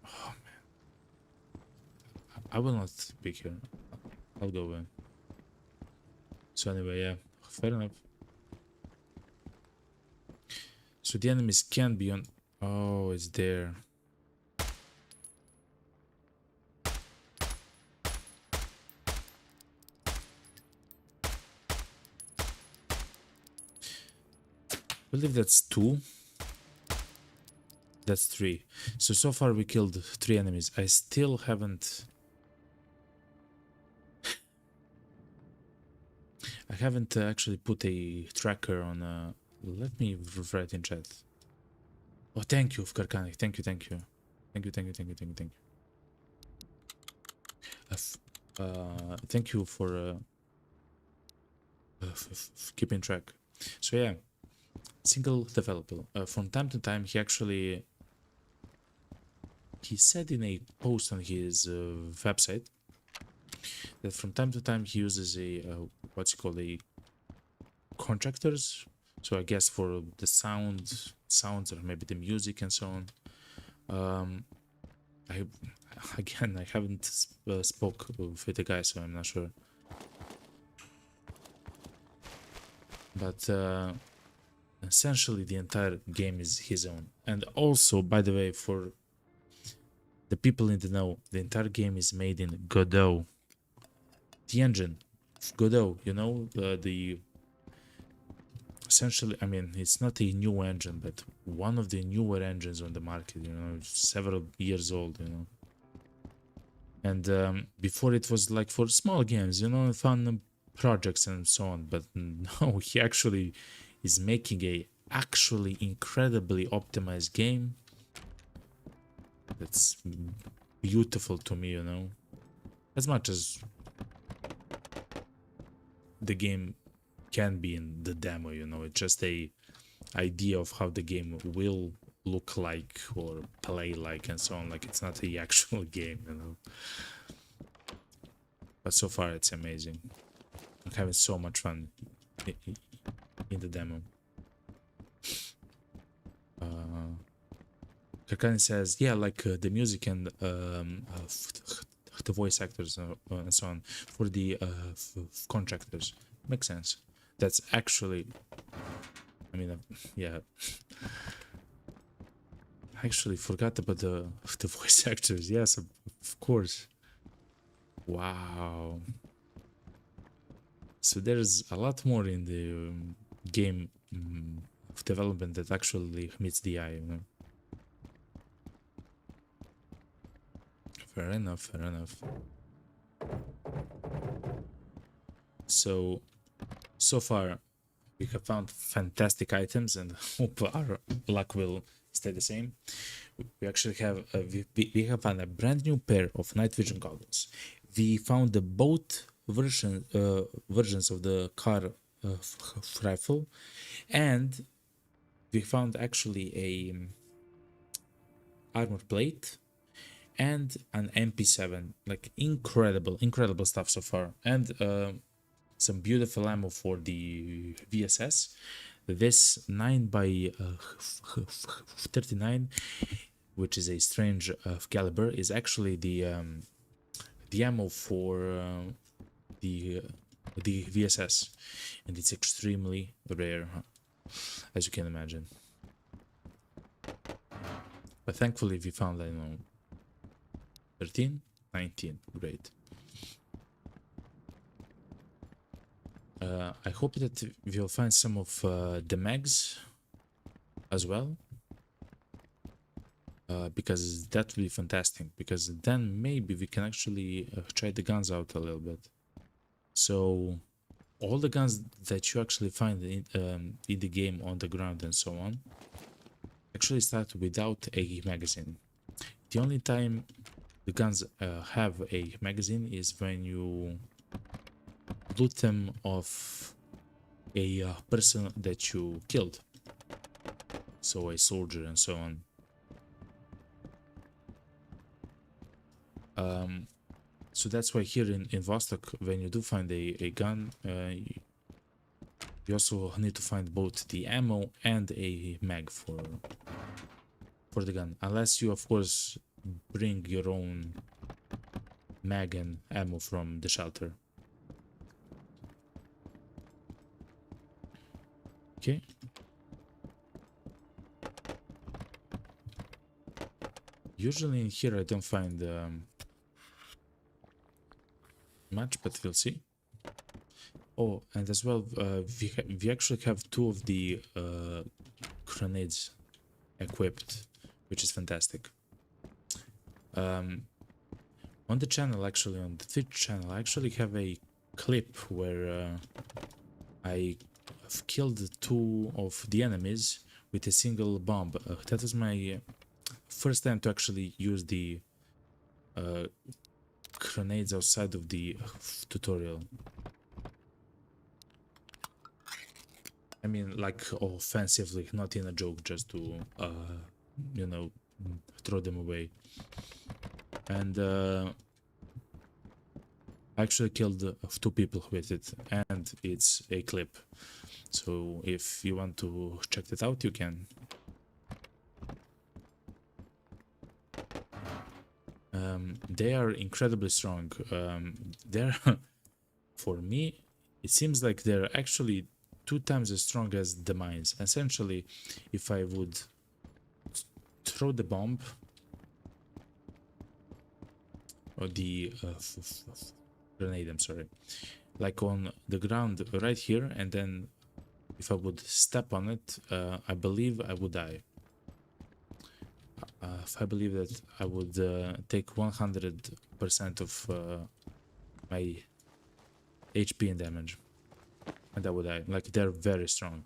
oh man! I will not be here. I'll go in. So anyway, yeah, fair enough. So the enemies can be on. Oh, it's there. I believe that's 2. That's 3. So far we killed 3 enemies. I still haven't. I haven't actually put a tracker on. Let me write in chat. Oh, thank you, Karkanik. Thank you. Thank you. Thank you for keeping track. So yeah, single developer. From time to time, he said in a post on his website that from time to time he uses a what's it called, a contractors. So I guess for the sounds or maybe the music and so on. I haven't spoke with the guy, so I'm not sure. But essentially, the entire game is his own. And also, by the way, for the people in the know, the entire game is made in Godot. The engine, Godot, you know, the essentially, I mean, it's not a new engine, but one of the newer engines on the market, you know, several years old, you know. And before it was like for small games, you know, fun projects and so on. But no, he actually is making a actually incredibly optimized game that's beautiful to me, you know. As much as the game can be in the demo, you know, it's just a idea of how the game will look like or play like and so on. Like, it's not the actual game, you know. But so far it's amazing. I'm having so much fun in the demo. Kakani says, yeah, like the music and the voice actors and so on for the contractors. Makes sense. That's actually, I mean, yeah. I actually forgot about the voice actors. Yes, of course. Wow. So there's a lot more in the game development that actually meets the eye, you know. Fair enough, fair enough. So far we have found fantastic items and hope our luck will stay the same. We actually have we have found a brand new pair of night vision goggles. We found the both versions of the car rifle, and we found actually a armor plate and an MP7. Like incredible stuff so far, and some beautiful ammo for the VSS. This 9x39, which is a strange caliber, is actually the ammo for the VSS, and it's extremely rare, as you can imagine. But thankfully, we found, I don't know, 13, 19, great. I hope that we'll find some of the mags as well, because that will be fantastic, because then maybe we can actually try the guns out a little bit. So all the guns that you actually find in the game on the ground and so on actually start without a magazine. The only time the guns have a magazine is when you loot them off a person that you killed, so a soldier and so on. So that's why here in Vostok, when you do find a gun, you also need to find both the ammo and a mag for the gun, unless you of course bring your own mag and ammo from the shelter. Okay. Usually in here I don't find much, but we'll see. Oh, and as well, we actually have two of the grenades equipped, which is fantastic. On the channel, actually, on the Twitch channel, I actually have a clip where I have killed two of the enemies with a single bomb. That was my first time to actually use the grenades outside of the tutorial. I mean, like, offensively, not in a joke, just to, you know, throw them away. And I actually killed two people with it, and it's a clip. So if you want to check that out, you can. They are incredibly strong. They're, for me, it seems like they're actually 2 times as strong as the mines. Essentially, if I would throw the bomb, or the grenade, I'm sorry, like on the ground right here, and then if I would step on it, I believe I would die. I believe that I would take 100% of my HP and damage, and I would die. Like, they're very strong.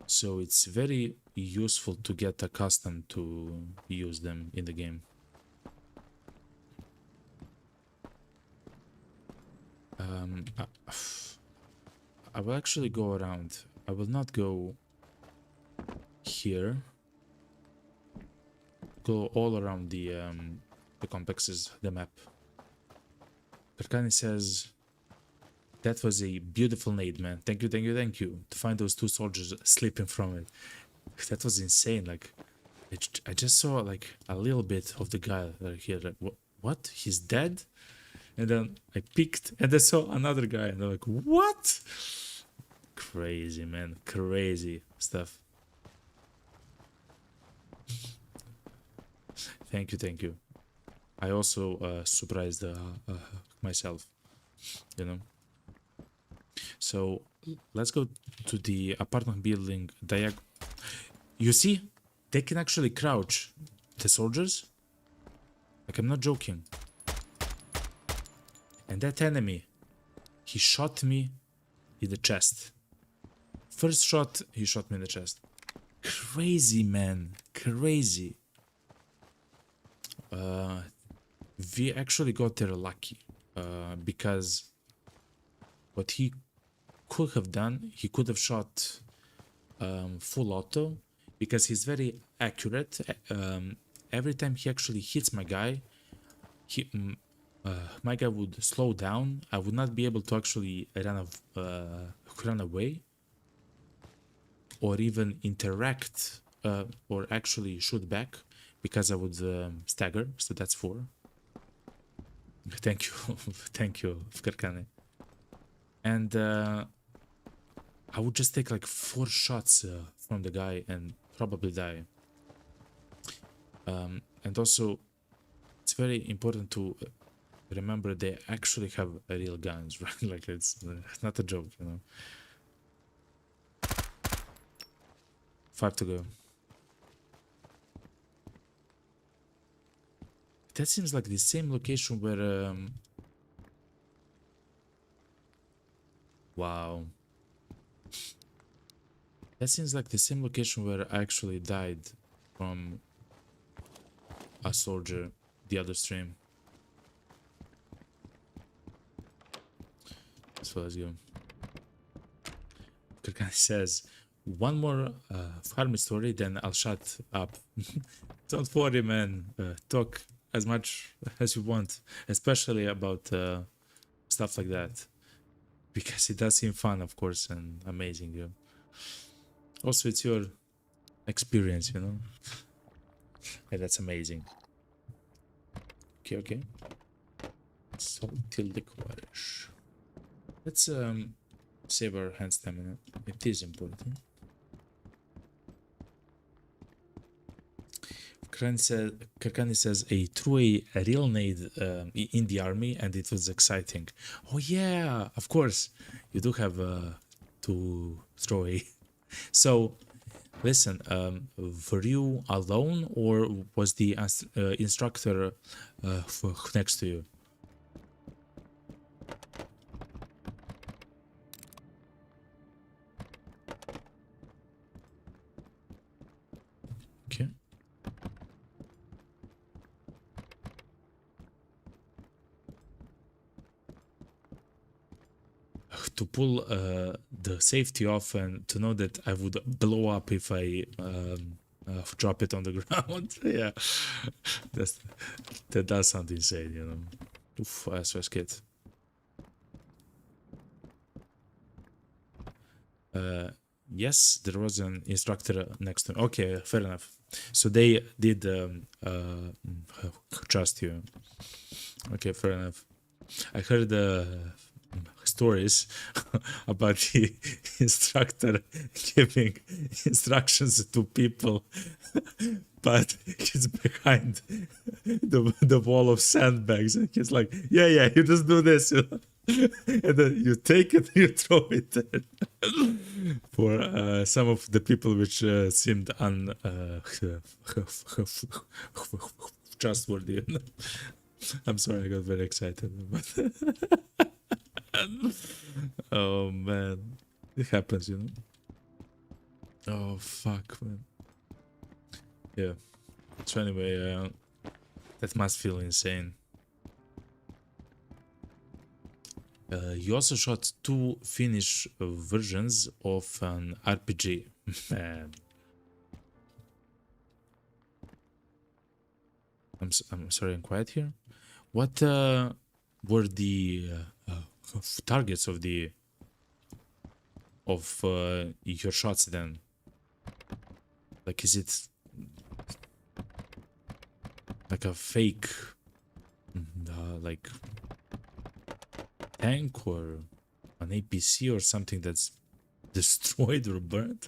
So it's very useful to get accustomed to use them in the game. I will actually go around. I will not go here. Go all around the complexes, the map. Karkani says, that was a beautiful nade, man. Thank you, thank you, thank you. To find those 2 soldiers sleeping from it. That was insane. Like, I just saw like a little bit of the guy right here. Like, what? He's dead? And then I peeked and I saw another guy, and I'm like, what? Crazy, man. Crazy stuff. Thank you, thank you. I also surprised myself, you know. So let's go to the apartment building You see, they can actually crouch, the soldiers. Like, I'm not joking. And that enemy, he shot me in the chest. First shot, he shot me in the chest. Crazy, man. Crazy. We actually got there lucky. Because what he could have done, he could have shot full auto, because he's very accurate. Every time he actually hits my guy, he, my guy would slow down. I would not be able to actually run away, or even interact, or actually shoot back, because I would stagger. So that's 4. Thank you, thank you, Fkarkane. And I would just take like 4 shots from the guy and probably die. And also, it's very important to remember they actually have real guns, right? Like it's not a joke, you know. 5 to go. That seems like the same location where wow. That seems like the same location where I actually died from a soldier the other stream. So let's go. Kirkan says, one more farming story, then I'll shut up. Don't worry, man. Talk as much as you want, especially about stuff like that, because it does seem fun, of course, and amazing. Yeah. Also, it's your experience, you know. Yeah, that's amazing. Okay, okay. Salty licorice. Let's save our hand stamina. It is important. Kirkani says a real nade in the army, and it was exciting. Oh yeah, of course. You do have to throw a. So, listen, were you alone, or was the instructor next to you? Okay. To pull the safety off and to know that I would blow up if I drop it on the ground. Yeah, that does sound insane, you know. Oof, that's so scared. Yes, there was an instructor next to me. Okay, fair enough. So they did trust you. Okay, fair enough. I heard stories about the instructor giving instructions to people, but he's behind the wall of sandbags, and he's like, yeah, you just do this, you know? And then you take it, you throw it there. For some of the people which seemed trustworthy. You know? I'm sorry, I got very excited. Oh man, it happens, you know. Oh fuck, man. Yeah. So anyway, that must feel insane. You also shot 2 Finnish versions of an RPG. Man. I'm sorry, I'm quiet here. What were the targets of your shots then? Like, is it like a fake like tank or an APC or something that's destroyed or burnt?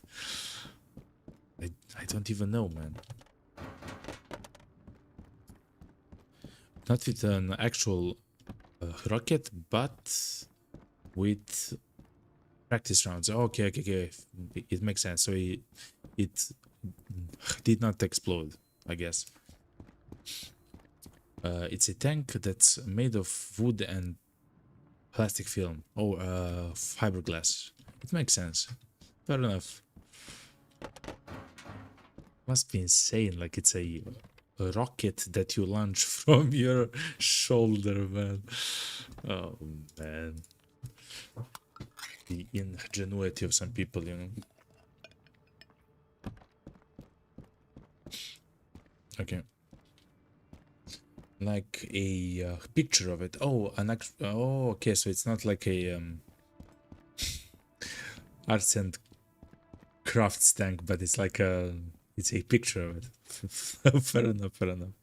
I don't even know, man. Not with an actual rocket, but with practice rounds. Okay. It makes sense. So it did not explode, I guess. It's a tank that's made of wood and plastic film. Oh, fiberglass. It makes sense. Fair enough. Must be insane. Like it's a rocket that you launch from your shoulder, man. Oh man, the ingenuity of some people, you know. Okay, like a picture of it. Oh, an actual. Oh, okay. So it's not like a arts and crafts tank, but it's like a. It's a picture of it. Fair enough. Fair enough.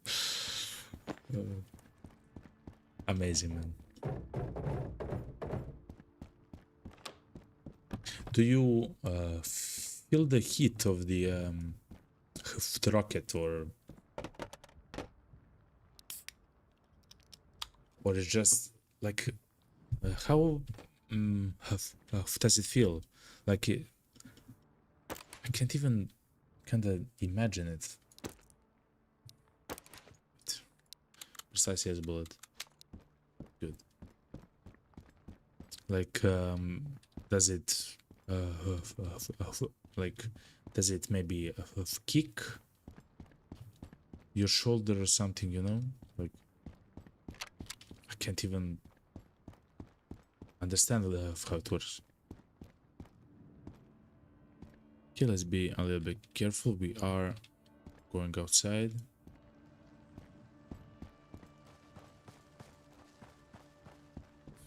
Amazing, man. Do you feel the heat of the rocket, or it's just like how does it feel? Like I can't even kind of imagine it. Precisely as a bullet. Good. Like does it like does it maybe kick your shoulder or something, you know? Like I can't even understand how it works. Okay, let's be a little bit careful. We are going outside.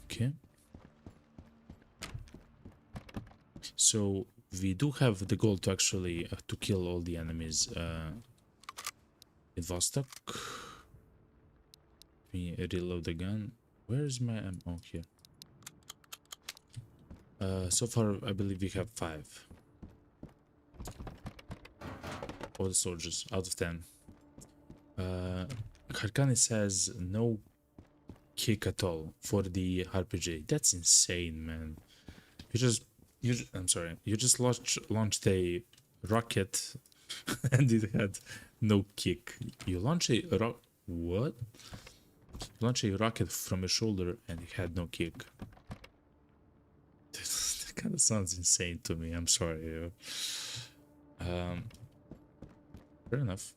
Okay. So we do have the goal to actually to kill all the enemies in Vostok. We reload the gun. Where is my ammo? Here. So far, I believe we have 5. All the soldiers out of 10. Harkani says no kick at all for the RPG. That's insane, man. I'm sorry. You just launched a rocket, and it had no kick. You launch a what? Launch a rocket from your shoulder, and it had no kick. That kind of sounds insane to me. I'm sorry. Fair enough.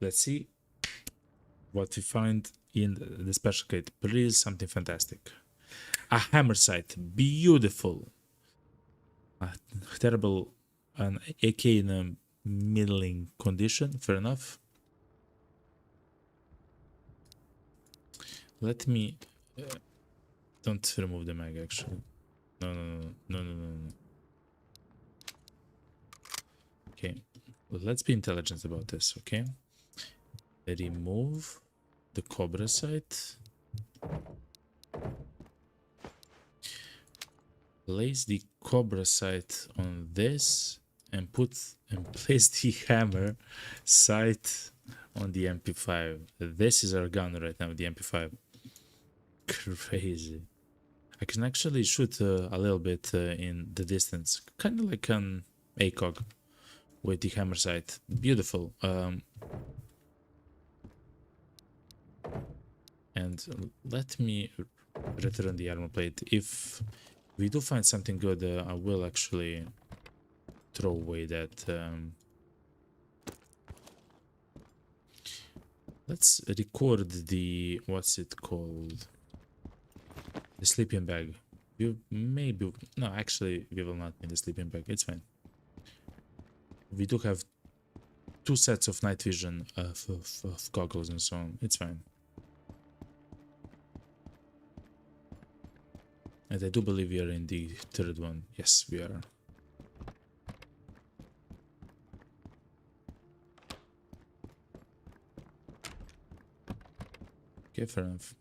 Let's see what we find in the special crate. Please, something fantastic. A hammer sight. Beautiful. Terrible. An AK in a middling condition. Fair enough. Let me... don't remove the mag, actually. No. Okay. Well, let's be intelligent about this, okay? Remove the Cobra sight. Place the Cobra sight on this and place the hammer sight on the MP5. This is our gun right now, the MP5. Crazy. I can actually shoot a little bit in the distance, kind of like an ACOG with the hammer sight. Beautiful. And let me return the armor plate. If we do find something good, I will actually throw away that. Let's record the, what's it called? The sleeping bag. You maybe, no, actually, we will not need the sleeping bag. It's fine. We do have 2 sets of night vision of goggles and so on. It's fine. And I do believe we are in the 3rd one. Yes, we are. Okay, fair enough.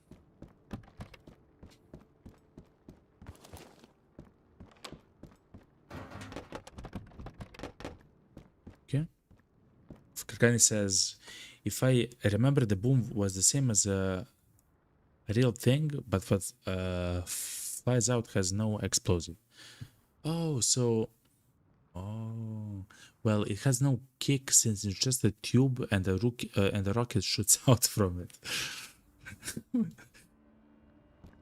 Okay. Kakani says, if I remember, the boom was the same as a real thing, but what flies out has no explosive. Oh, so... Oh, well, it has no kick since it's just a tube and the rocket shoots out from it.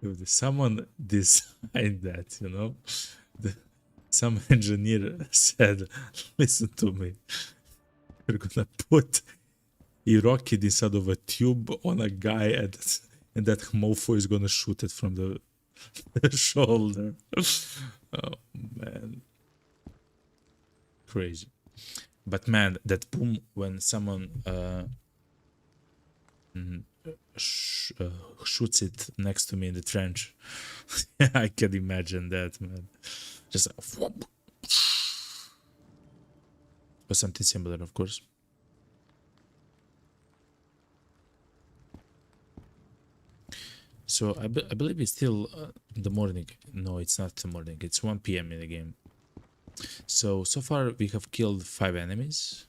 Dude, someone designed that, you know? Some engineer said, listen to me. We're gonna put a rocket inside of a tube on a guy, and that mofo is gonna shoot it from the shoulder. Oh man, crazy. But man, that boom when someone mm, shoots it next to me in the trench. I can imagine that, man. Just whoop. Or something similar, of course. So I believe it's still the morning. No, it's not the morning. It's 1 p.m. in the game. So far we have killed 5 enemies.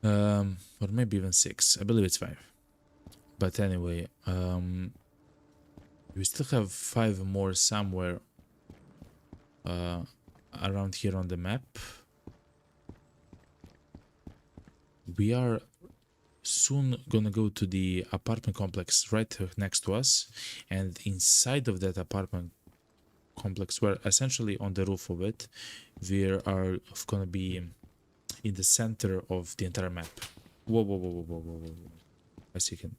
Or maybe even 6. I believe it's 5. But anyway, we still have 5 more somewhere around here on the map. We are soon gonna go to the apartment complex right next to us, and inside of that apartment complex, we're essentially on the roof of it. We are gonna be in the center of the entire map. Whoa, whoa, whoa, whoa, whoa, whoa, whoa. I see him.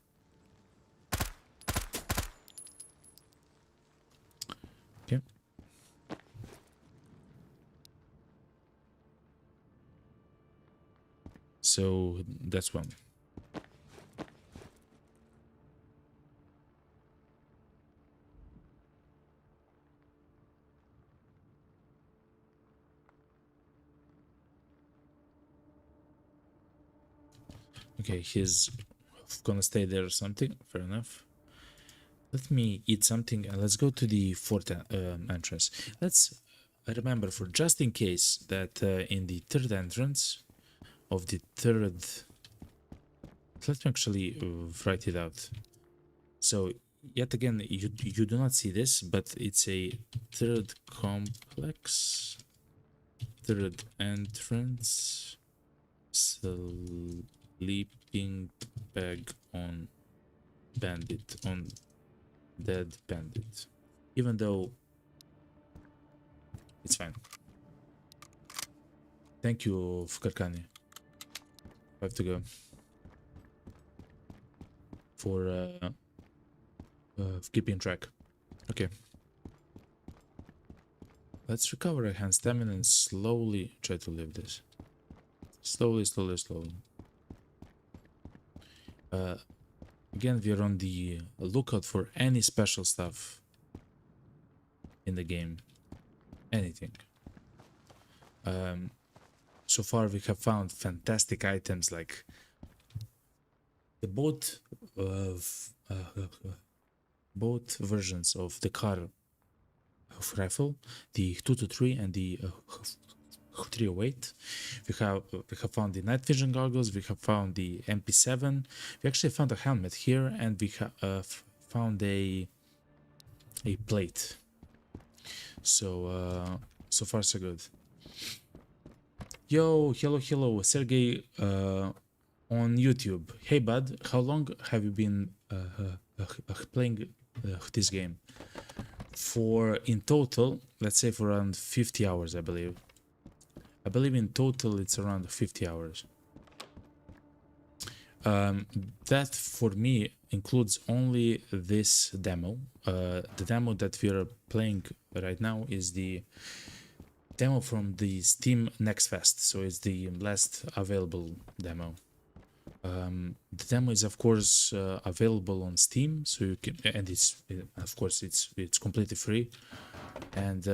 Okay. So that's one. Okay, he's gonna stay there or something. Fair enough. Let me eat something and let's go to the fourth entrance. Let's remember, for just in case, that in the third entrance of the third... Let's actually write it out. So, yet again, you do not see this, but it's a third complex, third entrance, sleeping bag on bandit, on dead bandit. Even though it's fine. Thank you, Fukarkani. I have to go for keeping track. Okay. Let's recover our hand stamina and slowly try to leave this. Slowly, slowly, slowly. Again, we're on the lookout for any special stuff in the game. Anything. So far we have found fantastic items like the both versions of the car rifle, the 223 and the 308. We have found the NightVision goggles. We have found the MP7. We actually found a helmet here, and we have found a plate. So so far so good. Yo, hello, Sergey on YouTube. Hey bud, how long have you been playing this game? For in total, let's say for around 50 hours, I believe. I believe in total it's around 50 hours. That for me includes only this demo. The demo that we are playing right now is the demo from the Steam Next Fest, so it's the last available demo. The demo is of course available on Steam, so you can, and it's of course it's completely free, and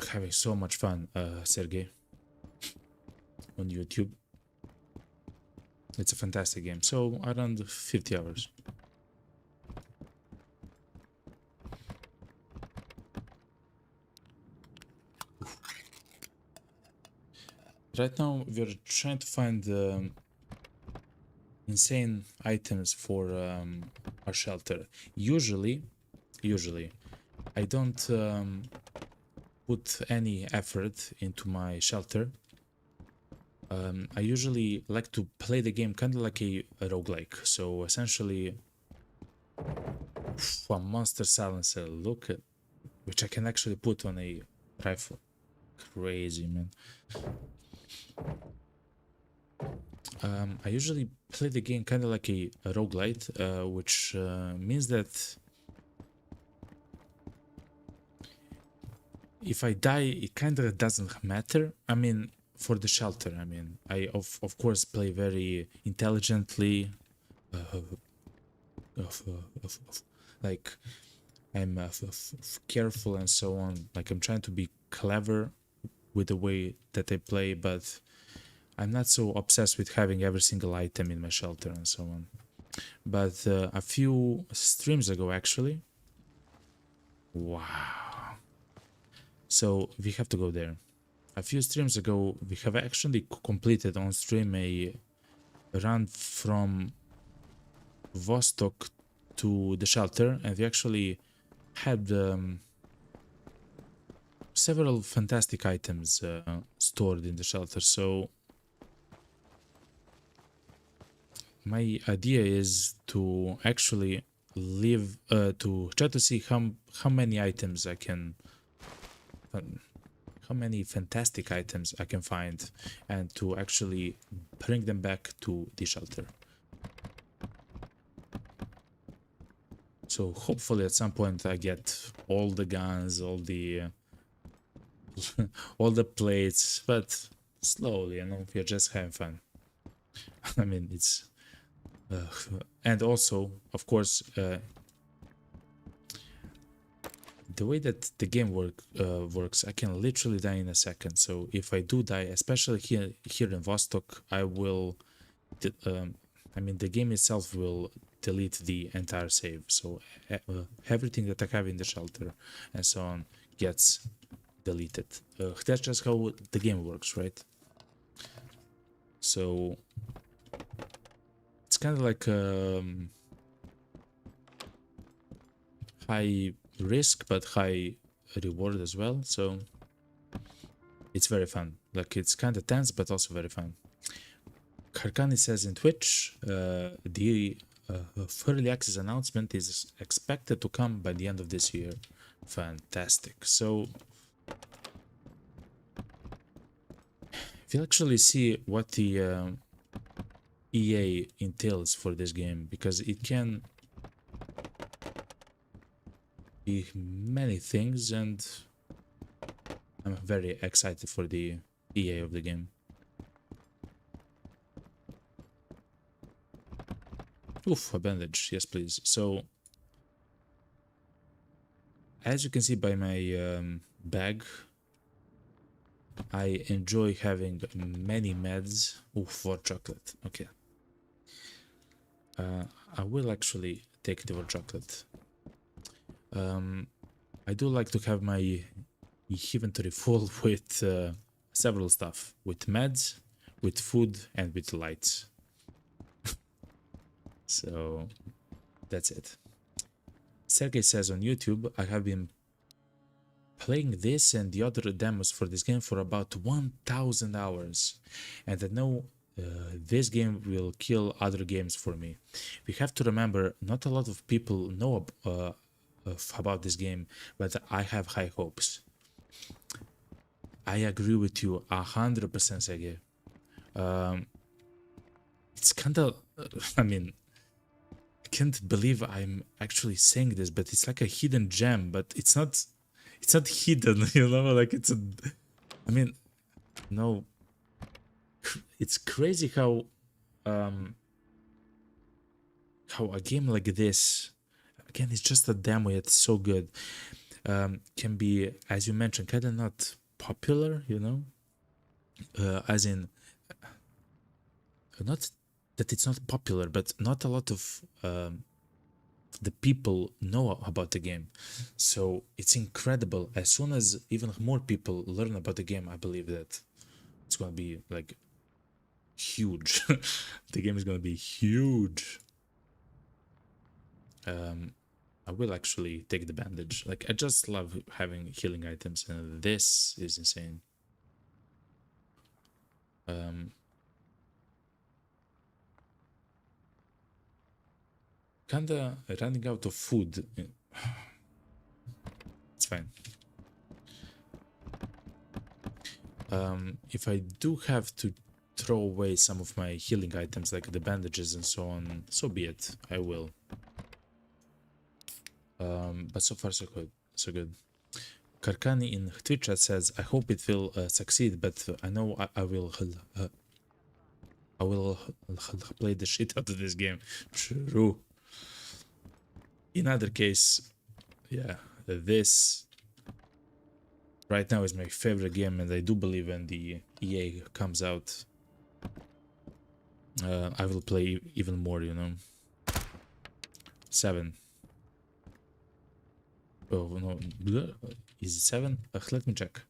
having so much fun, Sergey, on YouTube. It's a fantastic game. So around 50 hours. Right now we're trying to find insane items for our shelter. Usually I don't put any effort into my shelter. I usually like to play the game kind of like a roguelike. So essentially, a monster silencer, look at, which I can actually put on a rifle. crazy, man. I usually play the game kind of like a roguelite, which means that if I die, it kind of doesn't matter. I mean, for the shelter, I mean, I of course play very intelligently, uh, like I'm careful and so on. Like I'm trying to be clever with the way that I play, but I'm not so obsessed with having every single item in my shelter and so on. But a few streams ago, actually, wow. So we have to go there. A few streams ago, we have actually completed on stream a run from Vostok to the shelter, and we actually had several fantastic items stored in the shelter. So my idea is to actually live to try to see how many items I can how many fantastic items I can find, and to actually bring them back to the shelter. So hopefully at some point I get all the guns, all the all the plates, but slowly, you know, we're just having fun. I mean, it's and also, of course, the way that the game works, I can literally die in a second. So if I do die, especially here in Vostok, I will. I mean, the game itself will delete the entire save. So everything that I have in the shelter and so on gets deleted. That's just how the game works, right? So it's kind of like high risk but high reward as well. So it's very fun. Like it's kind of tense but also very fun. Karkani says in Twitch, the early access announcement is expected to come by the end of this year. Fantastic. So we'll actually see what the EA entails for this game, because it can be many things, and I'm very excited for the EA of the game. Oof, a bandage, yes please. So as you can see by my bag, I enjoy having many meds. Oof, for chocolate, okay. I will actually take the chocolate. I do like to have my inventory full with several stuff, with meds, with food, and with lights. So that's it. Sergey says on YouTube, I have been playing this and the other demos for this game for about 1000 hours, and I know this game will kill other games for me. We have to remember, not a lot of people know about this game, but I have high hopes. I agree with you 100%, Sergey. It's kind of, I mean, I can't believe I'm actually saying this, but it's like a hidden gem, but it's not hidden, you know, like it's a, I mean, no, it's crazy how a game like this, again, it's just a demo yet so good, can be, as you mentioned, kind of not popular, you know, as in not that it's not popular, but not a lot of the people know about the game. So it's incredible. As soon as even more people learn about the game, I believe that it's gonna be like huge. The game is gonna be huge. I will actually take the bandage. Like, I just love having healing items, and this is insane. Kinda running out of food. It's fine. If I do have to throw away some of my healing items like the bandages and so on, so be it. I will. But so far so good. So good. Karkani in Twitch chat says, I hope it will succeed, but I know I will play the shit out of this game. True. In other case, yeah, this right now is my favorite game, and I do believe when the EA comes out, I will play even more, you know. 7. Oh no, is it 7? Let me check.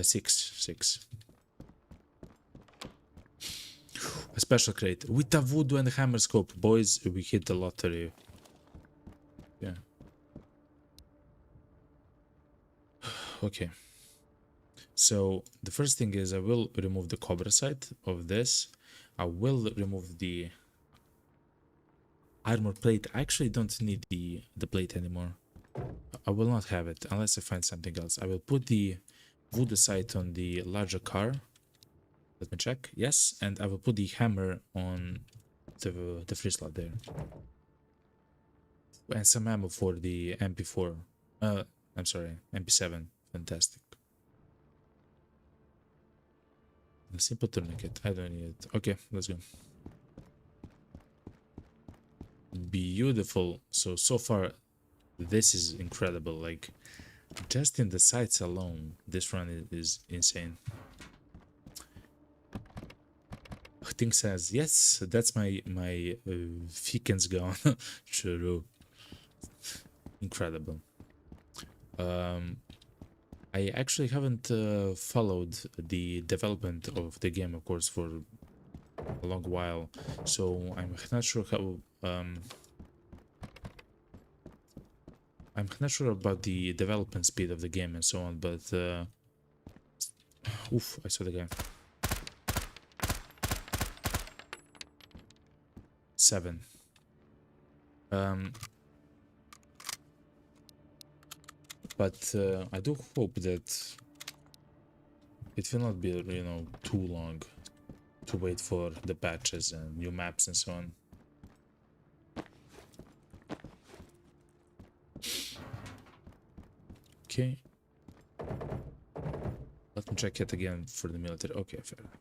Six. A special crate with a voodoo and a hammer scope, boys. We hit the lottery. Yeah. Okay. So the first thing is I will remove the cobra side of this. I will remove the armor plate. I actually don't need the plate anymore. I will not have it unless I find something else. I will put the voodoo sight on the larger car. Let me check. Yes, and I will put the hammer on the free slot there. And some ammo for the MP4. I'm sorry, MP7. Fantastic. A simple tourniquet. I don't need it. Okay, let's go. Beautiful. So far, this is incredible. Like, just in the sights alone, this run is insane. Thing says, yes, that's my Fikens gone. True. Incredible. I actually haven't followed the development of the game, of course, for a long while, so I'm not sure how. I'm not sure about the development speed of the game and so on, but oof, I saw the guy. 7. But I do hope that it will not be, you know, too long to wait for the patches and new maps and so on. Okay. Let me check it again for the military. Okay, fair enough.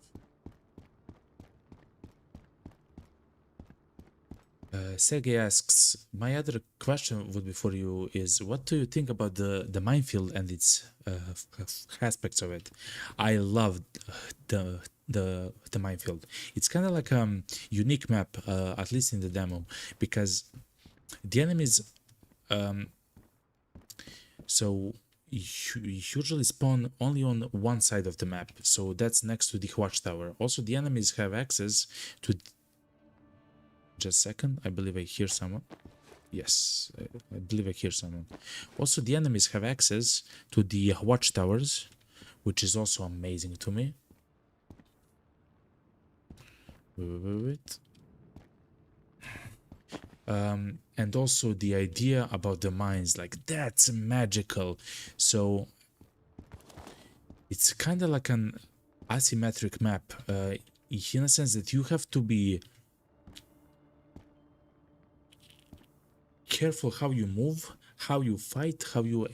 Sergey asks, my other question would be for you is, what do you think about the minefield and its aspects of it? I love the minefield. It's kind of like a unique map, at least in the demo, because the enemies so usually spawn only on one side of the map, so that's next to the watchtower. Also, the enemies have access to. Just a second, I believe I hear someone. Yes, I believe I hear someone. Also, the enemies have access to the watchtowers, which is also amazing to me. Wait. And also the idea about the mines, like that's magical. So it's kind of like an asymmetric map, in a sense that you have to be careful how you move, how you fight, how you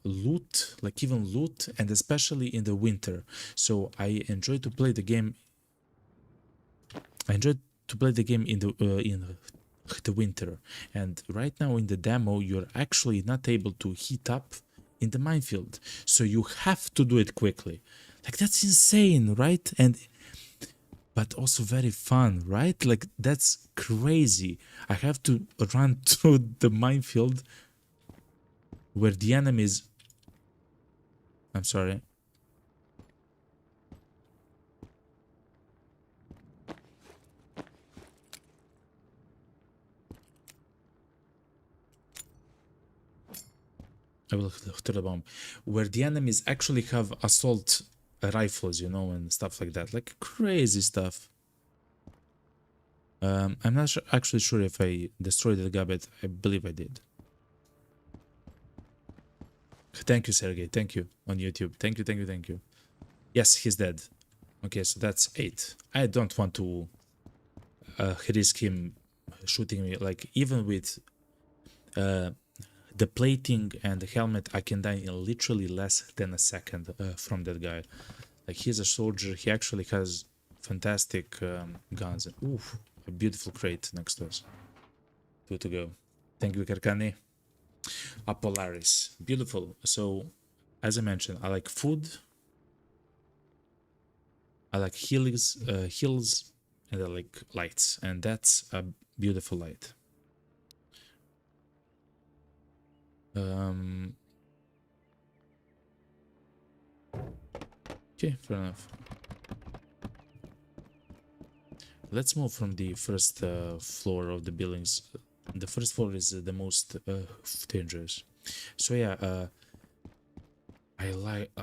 loot, like even loot, and especially in the winter. So I enjoy to play the game. I enjoy to play the game in the winter, and right now in the demo you're actually not able to heat up in the minefield, so you have to do it quickly. Like, that's insane, right? And but also very fun, right? Like, that's crazy. I have to run through the minefield where the enemies. I'm sorry. I will throw the bomb. Where the enemies actually have assault rifles, you know, and stuff like that. Like crazy stuff. I'm not actually sure if I destroyed the guy, but I believe I did. Thank you, Sergey. Thank you on YouTube. Thank you, thank you, thank you. Yes, he's dead. Okay, so that's 8. I don't want to risk him shooting me. Like, even with the plating and the helmet, I can die in literally less than a second from that guy. Like, he's a soldier. He actually has fantastic guns. Oof, a beautiful crate next to us. 2 to go. Thank you, Karkani. Apolaris. Beautiful. So, as I mentioned, I like food. I like hills, and I like lights. And that's a beautiful light. Okay, fair enough. Let's move from the first floor of the buildings. The first floor is the most dangerous. So yeah, I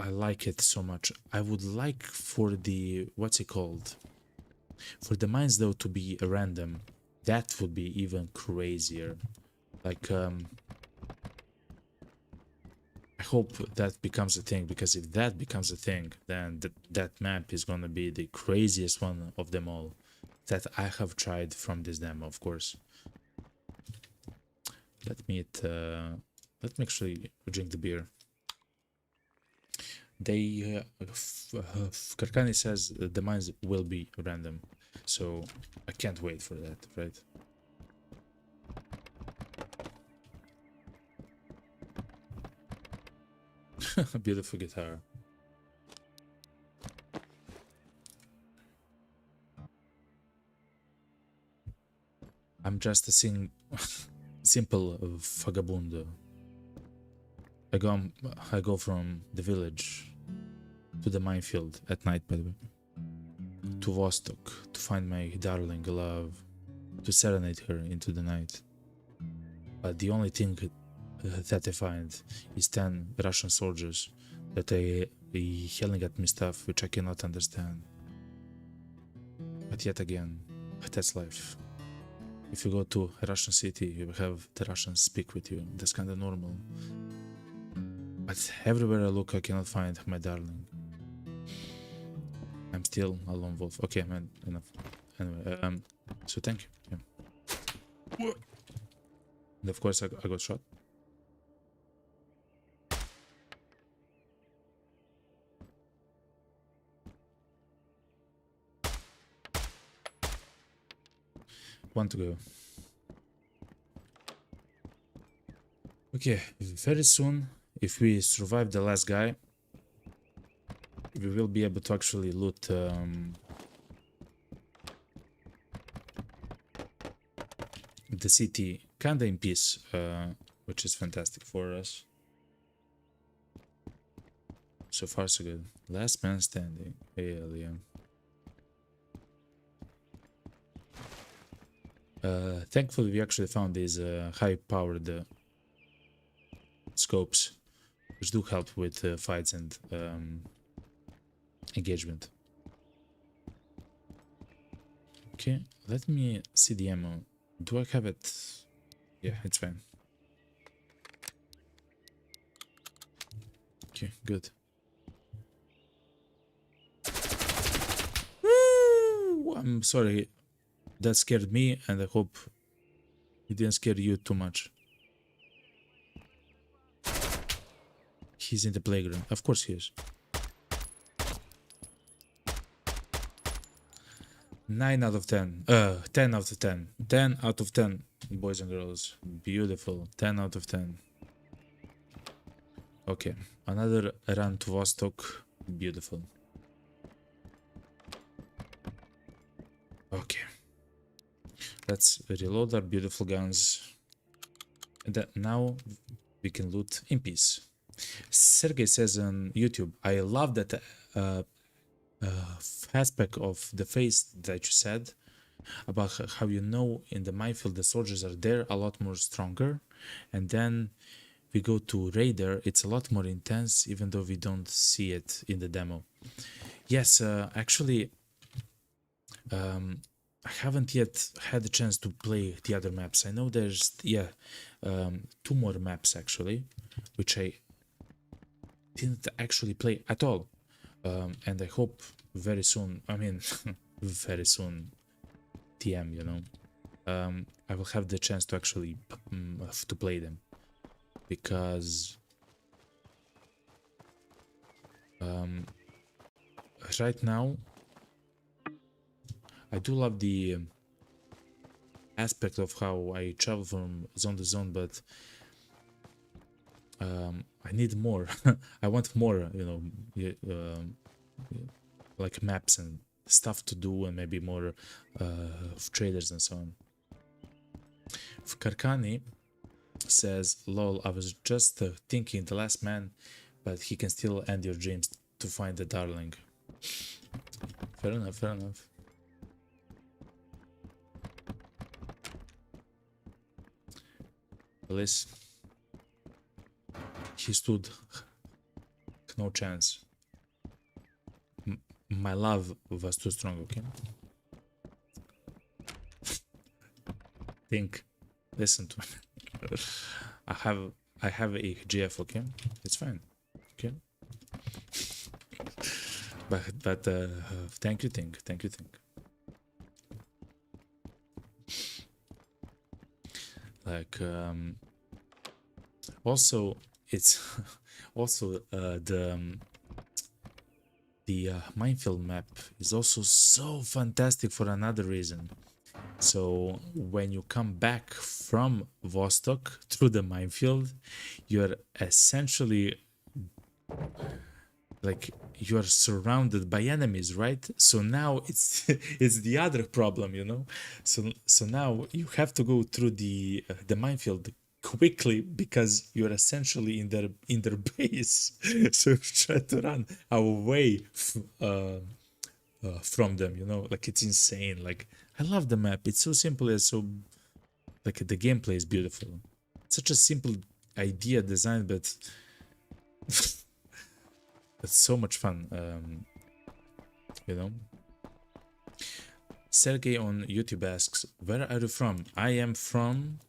like it so much. I would like for the what's it called? For the mines though to be random. That would be even crazier. Like I hope that becomes a thing, because if that becomes a thing, then that map is gonna be the craziest one of them all that I have tried from this demo, of course. Let me actually drink the beer. They Karkani says the mines will be random, so I can't wait for that, right? Beautiful guitar. I'm just a simple vagabundo. I go from the village to the minefield at night, by the way, to Vostok to find my darling love, to serenade her into the night. But the only thing that I find is 10 Russian soldiers that are yelling at me stuff which I cannot understand. But yet again, that's life. If you go to a Russian city, you have the Russians speak with you. That's kind of normal. But everywhere I look, I cannot find my darling. I'm still a lone wolf. Okay, man, enough. Anyway, so thank you. Yeah. And of course, I got shot. One to go. Okay, very soon, if we survive the last guy, we will be able to actually loot the city kinda in peace, which is fantastic for us. So far so good. Last man standing. Hell yeah. Thankfully we actually found these high-powered scopes, which do help with fights and engagement. Okay, let me see the ammo. Do I have it? Yeah, it's fine. Okay, good. Woo! I'm sorry. That scared me, and I hope it didn't scare you too much. He's in the playground. Of course he is. 9 out of 10. 10 out of 10. 10 out of 10, boys and girls. Beautiful. 10 out of 10. Okay, another run to Vostok. Beautiful. Okay. Let's reload our beautiful guns. And now we can loot in peace. Sergey says on YouTube, I love that aspect of the face that you said about how you know in the minefield the soldiers are there a lot more stronger, and then we go to Raider, it's a lot more intense even though we don't see it in the demo. Yes, actually I haven't yet had the chance to play the other maps. I know there's, yeah, 2 more maps actually, which I didn't actually play at all. And I hope very soon, I mean, very soon, TM, you know, I will have the chance to actually to play them, because right now I do love the aspect of how I travel from zone to zone, but I need more. I want more, you know, like maps and stuff to do, and maybe more traders and so on. Karkani says, lol, I was just thinking the last man, but he can still end your dreams to find the darling. Fair enough, fair enough. Alice, he stood no chance. My love was too strong, okay? Think, listen to me. I have a GF, okay? It's fine, okay? But thank you, think. Like also it's also the minefield map is also so fantastic for another reason. So when you come back from Vostok through the minefield, you're essentially like you're surrounded by enemies, right? So now it's it's the other problem, you know. So now you have to go through the minefield quickly because you're essentially in their base. So you try to run away from them, you know. Like it's insane. Like I love the map. It's so simple and so like the gameplay is beautiful. It's such a simple idea design, but it's so much fun, you know. Sergey on YouTube asks, "Where are you from?" I am from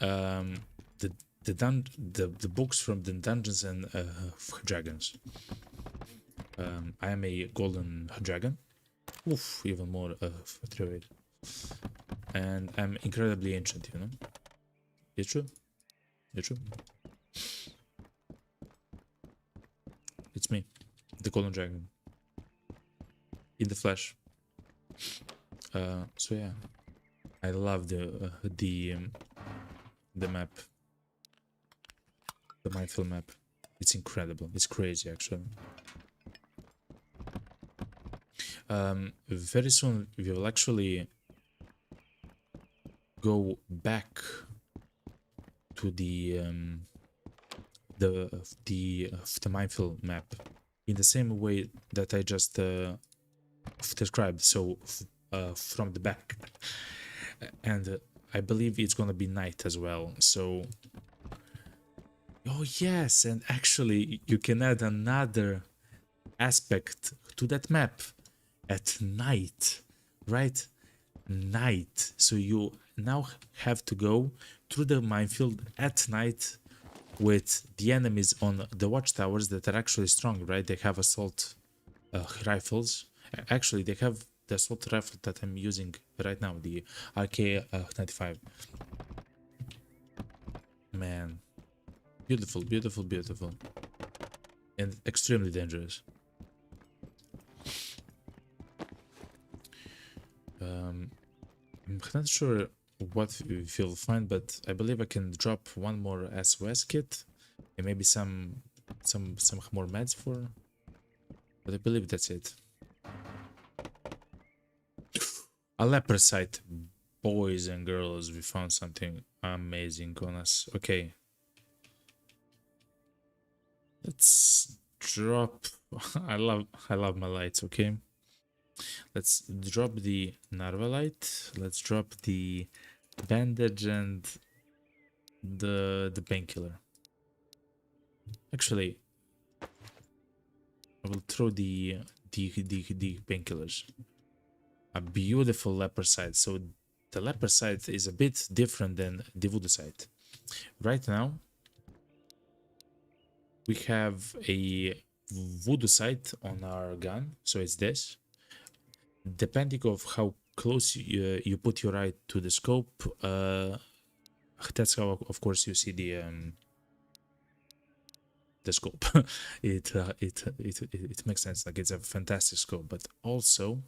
the books from the Dungeons and Dragons. I am a golden dragon. Oof, even more trade. And I'm incredibly ancient, you know. It's true. It's true. It's me, the golden dragon, in the flesh. So yeah, I love the map, the minefield map. It's incredible. It's crazy, actually. Very soon we will actually go back to the minefield map in the same way that I just described. So from the back, and I believe it's gonna be night as well. So oh yes, and actually you can add another aspect to that map at night, right? Night. So you now have to go through the minefield at night with the enemies on the watchtowers that are actually strong, right? They have assault rifles. Actually, they have the assault rifle that I'm using right now, the RK-95. Man, beautiful, beautiful, beautiful, and extremely dangerous. I'm not sure what you'll find, but I believe I can drop one more SOS kit and maybe some more meds for. But I believe that's it. A leper site, boys and girls. We found something amazing on us. Okay, let's drop. I love my lights. Okay, let's drop the Narvalite. Let's drop the bandage and the painkiller. Actually, I will throw the painkillers. a beautiful leper site. So the leper site is a bit different than the voodoo site. Right now, we have a voodoo site on our gun, so it's this. Depending of how close you put your eye to the scope, that's how, of course, you see the scope. It makes sense. Like, it's a fantastic scope. But also,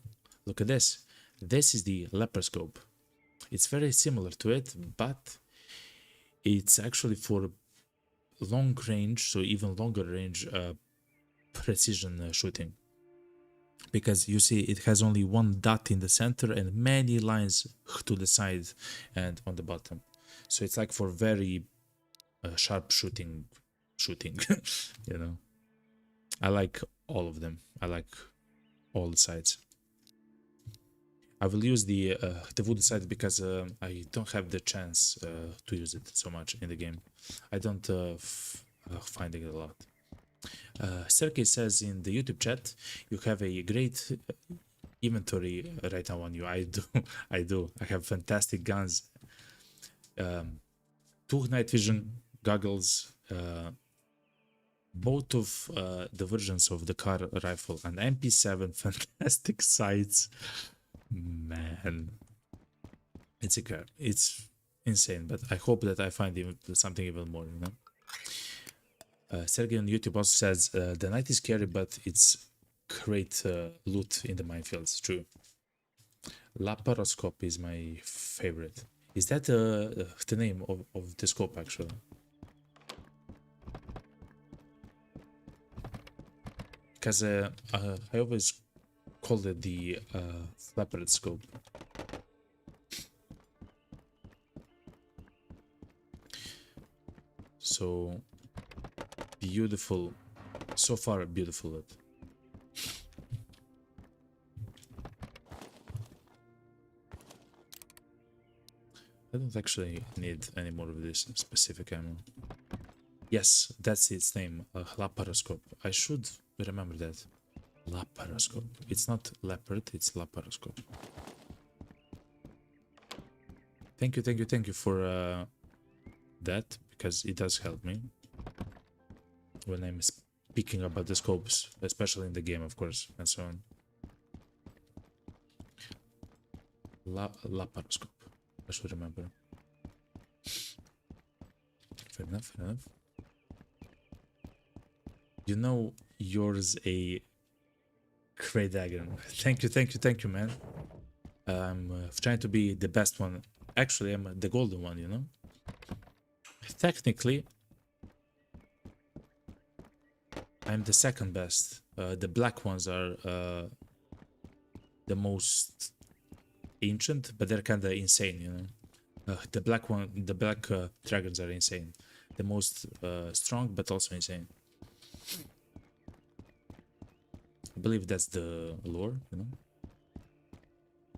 look at this. This is the leper scope. It's very similar to it, but it's actually for long range, so even longer range precision shooting. Because you see, it has only one dot in the center and many lines to the side and on the bottom. So it's like for very sharp shooting, you know. I like all of them. I like all the sides. I will use the wood side because I don't have the chance to use it so much in the game. I don't find it a lot. Sergey says in the YouTube chat, you have a great inventory right now on you. I do. I do. I have fantastic guns. 2 night vision goggles, both of the versions of the car rifle, and MP7, fantastic sights. Man, it's insane, but I hope that I find something even more, you know. Sergey on YouTube also says the night is scary, but it's great loot in the minefields. True. Laparoscope is my favorite. Is that the name of the scope actually? Because I always called it the leopard scope. So beautiful, so far beautiful loot. I don't actually need any more of this specific ammo. Yes, that's its name, laparoscope. I should remember that. Laparoscope. It's not leopard, it's laparoscope. Thank you for that, because it does help me when I'm speaking about the scopes, especially in the game, of course, and so on. Laparoscope. I should remember. Fair enough, fair enough. You know, yours a great dagger. Thank you, man. I'm trying to be the best one. Actually, I'm the golden one, you know? Technically, I'm the second best. The black ones are the most ancient, but they're kind of insane, you know? The black dragons are insane. The most strong, but also insane. I believe that's the lore, you know.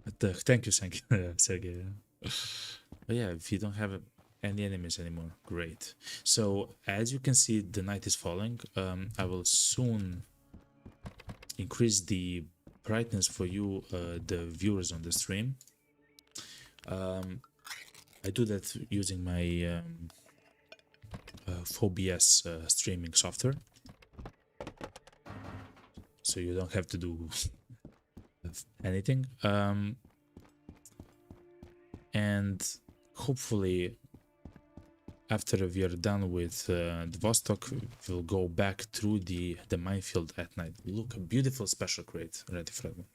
But, thank you, Sergey. But yeah, if you don't have any enemies anymore, great. So as you can see, the night is falling. I will soon increase the brightness for you, the viewers on the stream. I do that using my OBS streaming software. So you don't have to do anything. And hopefully, after we are done with the Vostok, we'll go back through the minefield at night. Look, a beautiful special crate right in front of me.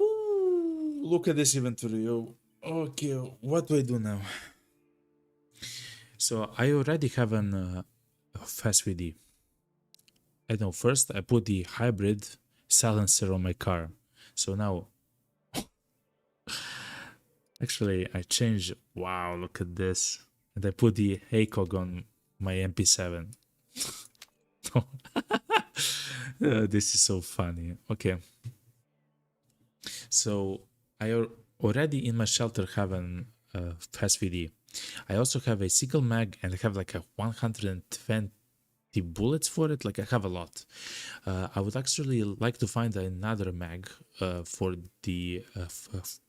Ooh, look at this inventory. Okay, what do I do now? So I already have an fast VD. I know, first I put the hybrid silencer on my car. So now, actually I changed, wow, look at this. And I put the ACOG on my MP7. This is so funny. Okay. So I already in my shelter have an fast VD. I also have a single mag and I have like a 120 the bullets for it. Like I have a lot. I would actually like to find another mag for the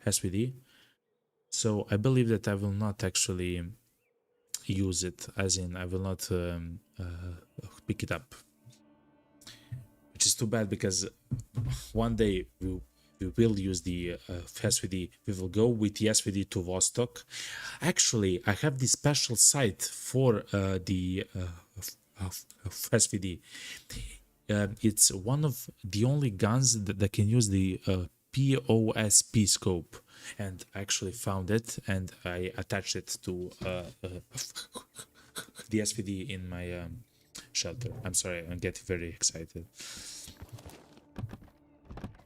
SVD. So I believe that I will not actually use it, as in I will not pick it up, which is too bad, because one day we will use the SVD. We will go with the SVD to Vostok. Actually, I have the special site for the SVD. It's one of the only guns that can use the POSP scope, and I actually found it and I attached it to the SVD in my shelter. I'm sorry, I'm getting very excited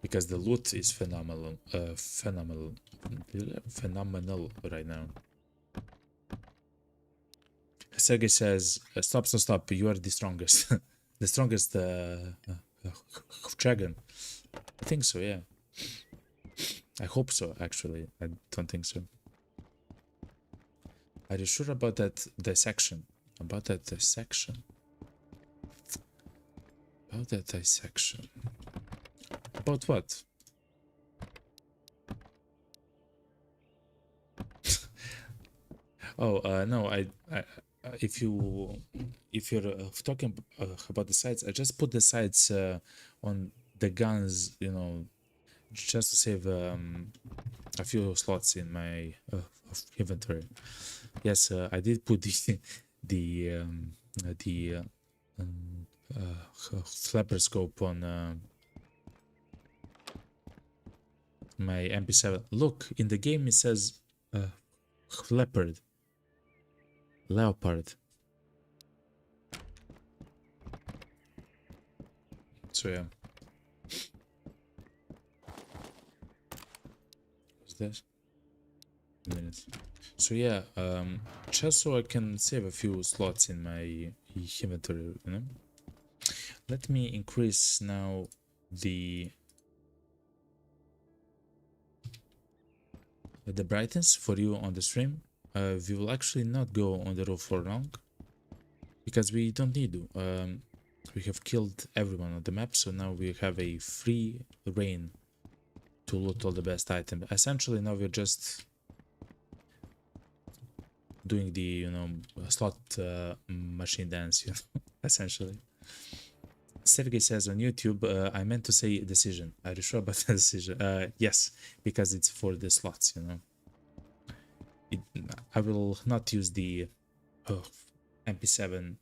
because the loot is phenomenal right now. Sergey says, stop, you are the strongest. The strongest dragon. I think so, yeah. I hope so, actually. I don't think so. Are you sure about that dissection? About that dissection? About that dissection? About what? Oh, no, if you're talking about the sites, I just put the sites on the guns, you know, just to save a few slots in my inventory. Yes, I did put the flapper scope on my MP7. Look, in the game it says leopard. So yeah. What's this? Minutes. So yeah, just so I can save a few slots in my inventory, you know. Let me increase now the brightness for you on the stream. We will actually not go on the roof for long because we don't need to. We have killed everyone on the map, so now we have a free reign to loot all the best items. Essentially, now we're just doing the, you know, slot machine dance, you know, essentially. Sergey says on YouTube, I meant to say decision. Are you sure about the decision? Yes, because it's for the slots, you know. I will not use the MP7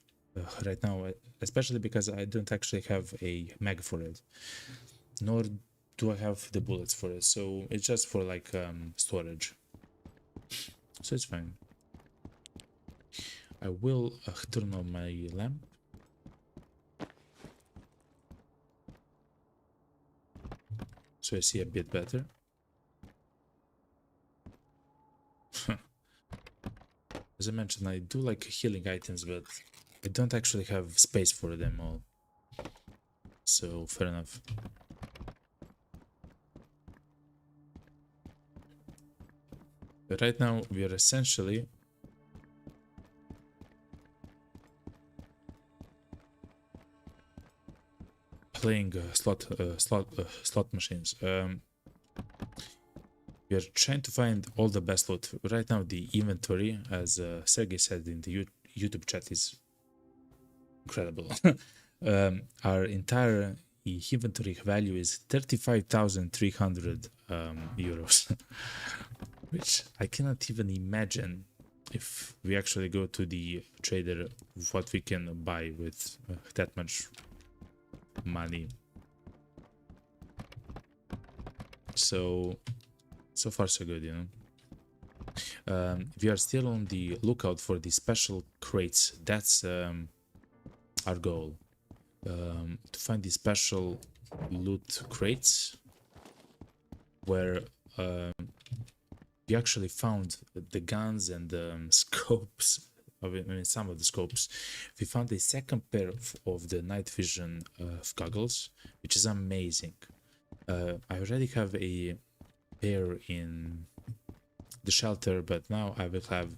right now, especially because I don't actually have a mag for it, nor do I have the bullets for it, so it's just for like storage, so it's fine. I will turn on my lamp. So I see a bit better. As I mentioned, I do like healing items, but I don't actually have space for them all. So fair enough. But right now we are essentially playing slot machines. We are trying to find all the best loot. Right now the inventory, as Sergey said in the YouTube chat, is incredible. Our entire inventory value is 35,300 euros, which I cannot even imagine if we actually go to the trader what we can buy with that much money. So far so good, you know. We are still on the lookout for the special crates. That's our goal, to find the special loot crates where we actually found the guns and scopes. I mean, some of the scopes. We found a second pair of the NightVision goggles, which is amazing. I already have a pair in the shelter, but now I will have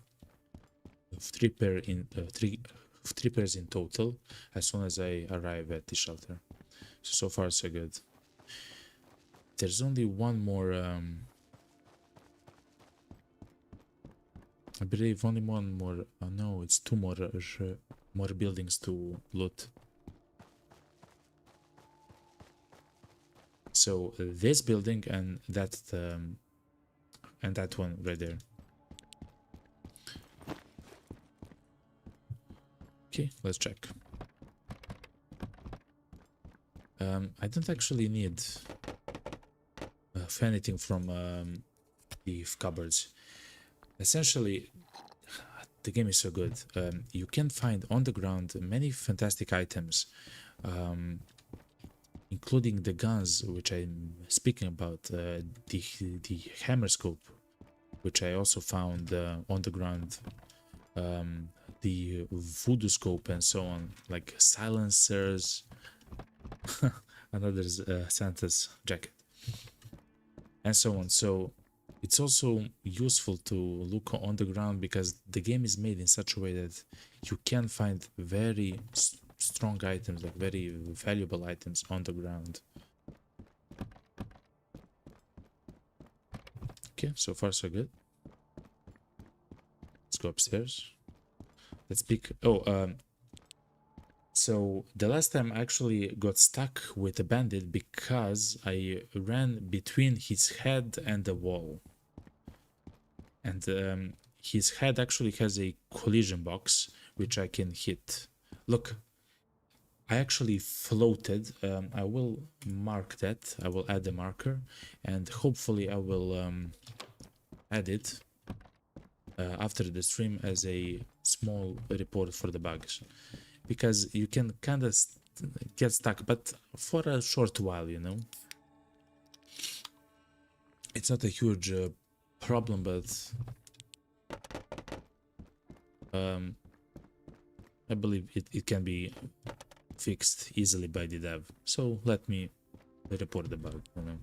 three 3 pairs in total as soon as I arrive at the shelter. So far so good. There's only one more, I believe only one more, no, it's two more buildings to loot. So this building and that one right there. Okay, let's check. I don't actually need anything from the cupboards. Essentially, the game is so good. You can find on the ground many fantastic items, including the guns, which I'm speaking about, the hammer scope, which I also found on the ground, the voodoo scope and so on, like silencers, another Santa's jacket, and so on. So it's also useful to look on the ground because the game is made in such a way that you can find very strong items, like very valuable items on the ground. Okay, so far so good. Let's go upstairs. Let's pick. So the last time I actually got stuck with a bandit because I ran between his head and the wall. And his head actually has a collision box which I can hit. Look, I actually floated. I will mark that. I will add the marker, and hopefully I will add it after the stream as a small report for the bugs, because you can kind of get stuck, but for a short while, you know. It's not a huge problem, but I believe it can be fixed easily by the dev. So let me report the bug, you know.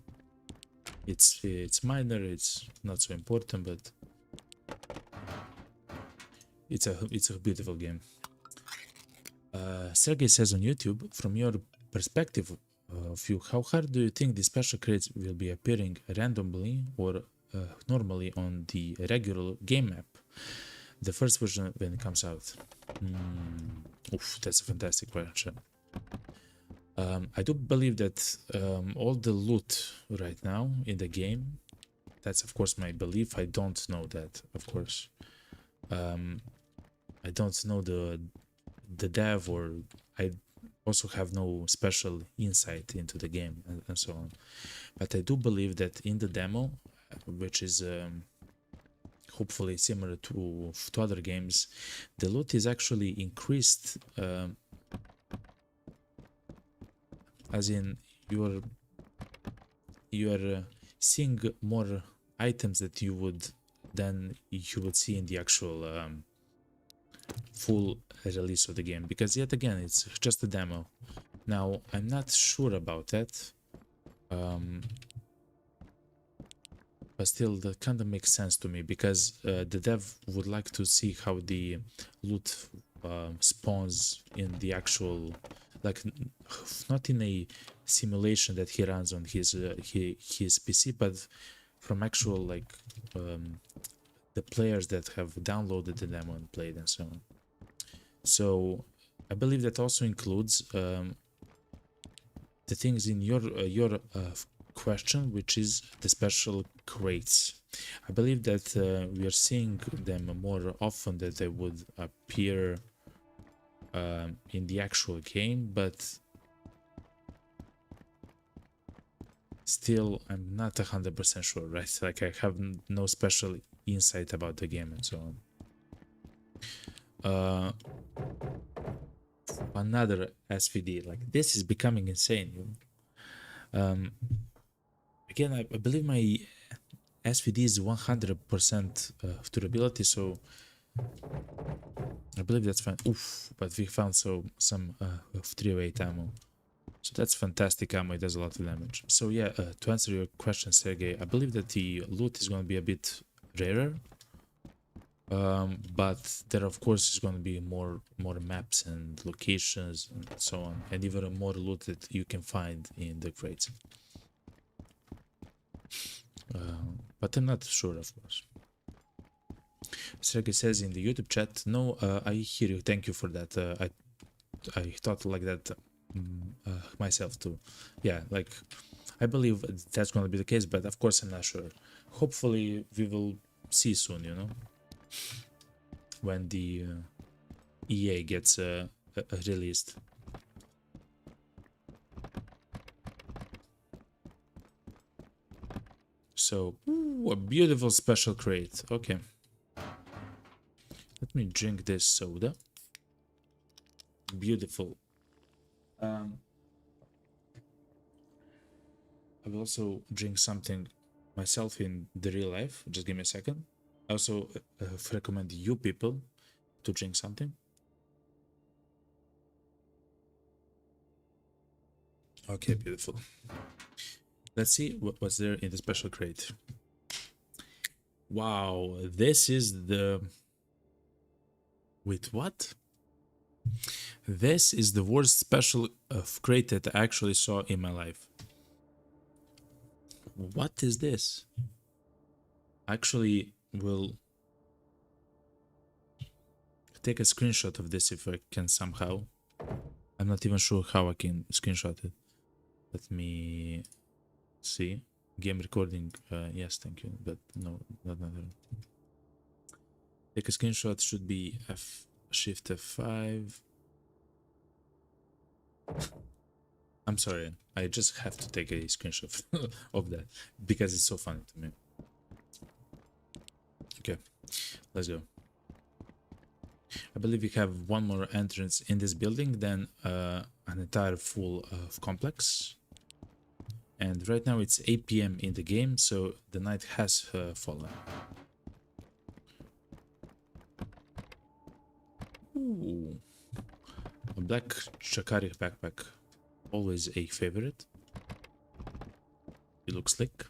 It's minor, it's not so important, but it's a beautiful game. Sergey says on YouTube, from your perspective of you, how hard do you think the special crates will be appearing randomly or normally on the regular game map, the first version when it comes out? Oof, that's a fantastic question. I do believe that all the loot right now in the game, that's of course my belief, I don't know that, of course. I don't know the dev, or I also have no special insight into the game and so on. But I do believe that in the demo, which is hopefully similar to other games, the loot is actually increased, as in you're seeing more items that you would see in the actual full release of the game, because yet again it's just a demo. Now I'm not sure about that, but still that kind of makes sense to me, because the dev would like to see how the loot spawns in the actual, like, not in a simulation that he runs on his PC, but from actual, like, the players that have downloaded the demo and played and so on. So I believe that also includes the things in your question, which is the special crates. I believe that we are seeing them more often, that they would appear in the actual game, but still I'm not 100% sure, right? Like, I have no special insight about the game and so on. Another SVD, like, this is becoming insane. Again, I believe my SVD is 100% durability, so I believe that's fine. Oof, but we found some 308 ammo. So that's fantastic ammo, it does a lot of damage. So yeah, to answer your question, Sergey, I believe that the loot is going to be a bit rarer. But there of course is going to be more maps and locations and so on, and even more loot that you can find in the crates. But I'm not sure, of course. Sergey says in the YouTube chat, no, I hear you, thank you for that. I thought like that myself too. Yeah, like I believe that's going to be the case, but of course I'm not sure. Hopefully we will see soon, you know, when the EA gets released. So, ooh, a beautiful special crate. Okay. Let me drink this soda. Beautiful. I will also drink something myself in the real life. Just give me a second. I also recommend you people to drink something. Okay, beautiful. Let's see what's there in the special crate. Wow, this is the... Wait, what? This is the worst special crate that I actually saw in my life. What is this? Actually, will take a screenshot of this if I can somehow. I'm not even sure how I can screenshot it. Let me see. Game recording. Yes, thank you. But no, not another. Take a screenshot. Should be Shift F5. I'm sorry. I just have to take a screenshot of that because it's so funny to me. Okay, let's go. I believe we have one more entrance in this building, then an entire full complex. And right now it's 8 p.m. in the game, so the night has fallen. Ooh. A black Chakari backpack. Always a favorite. It looks slick.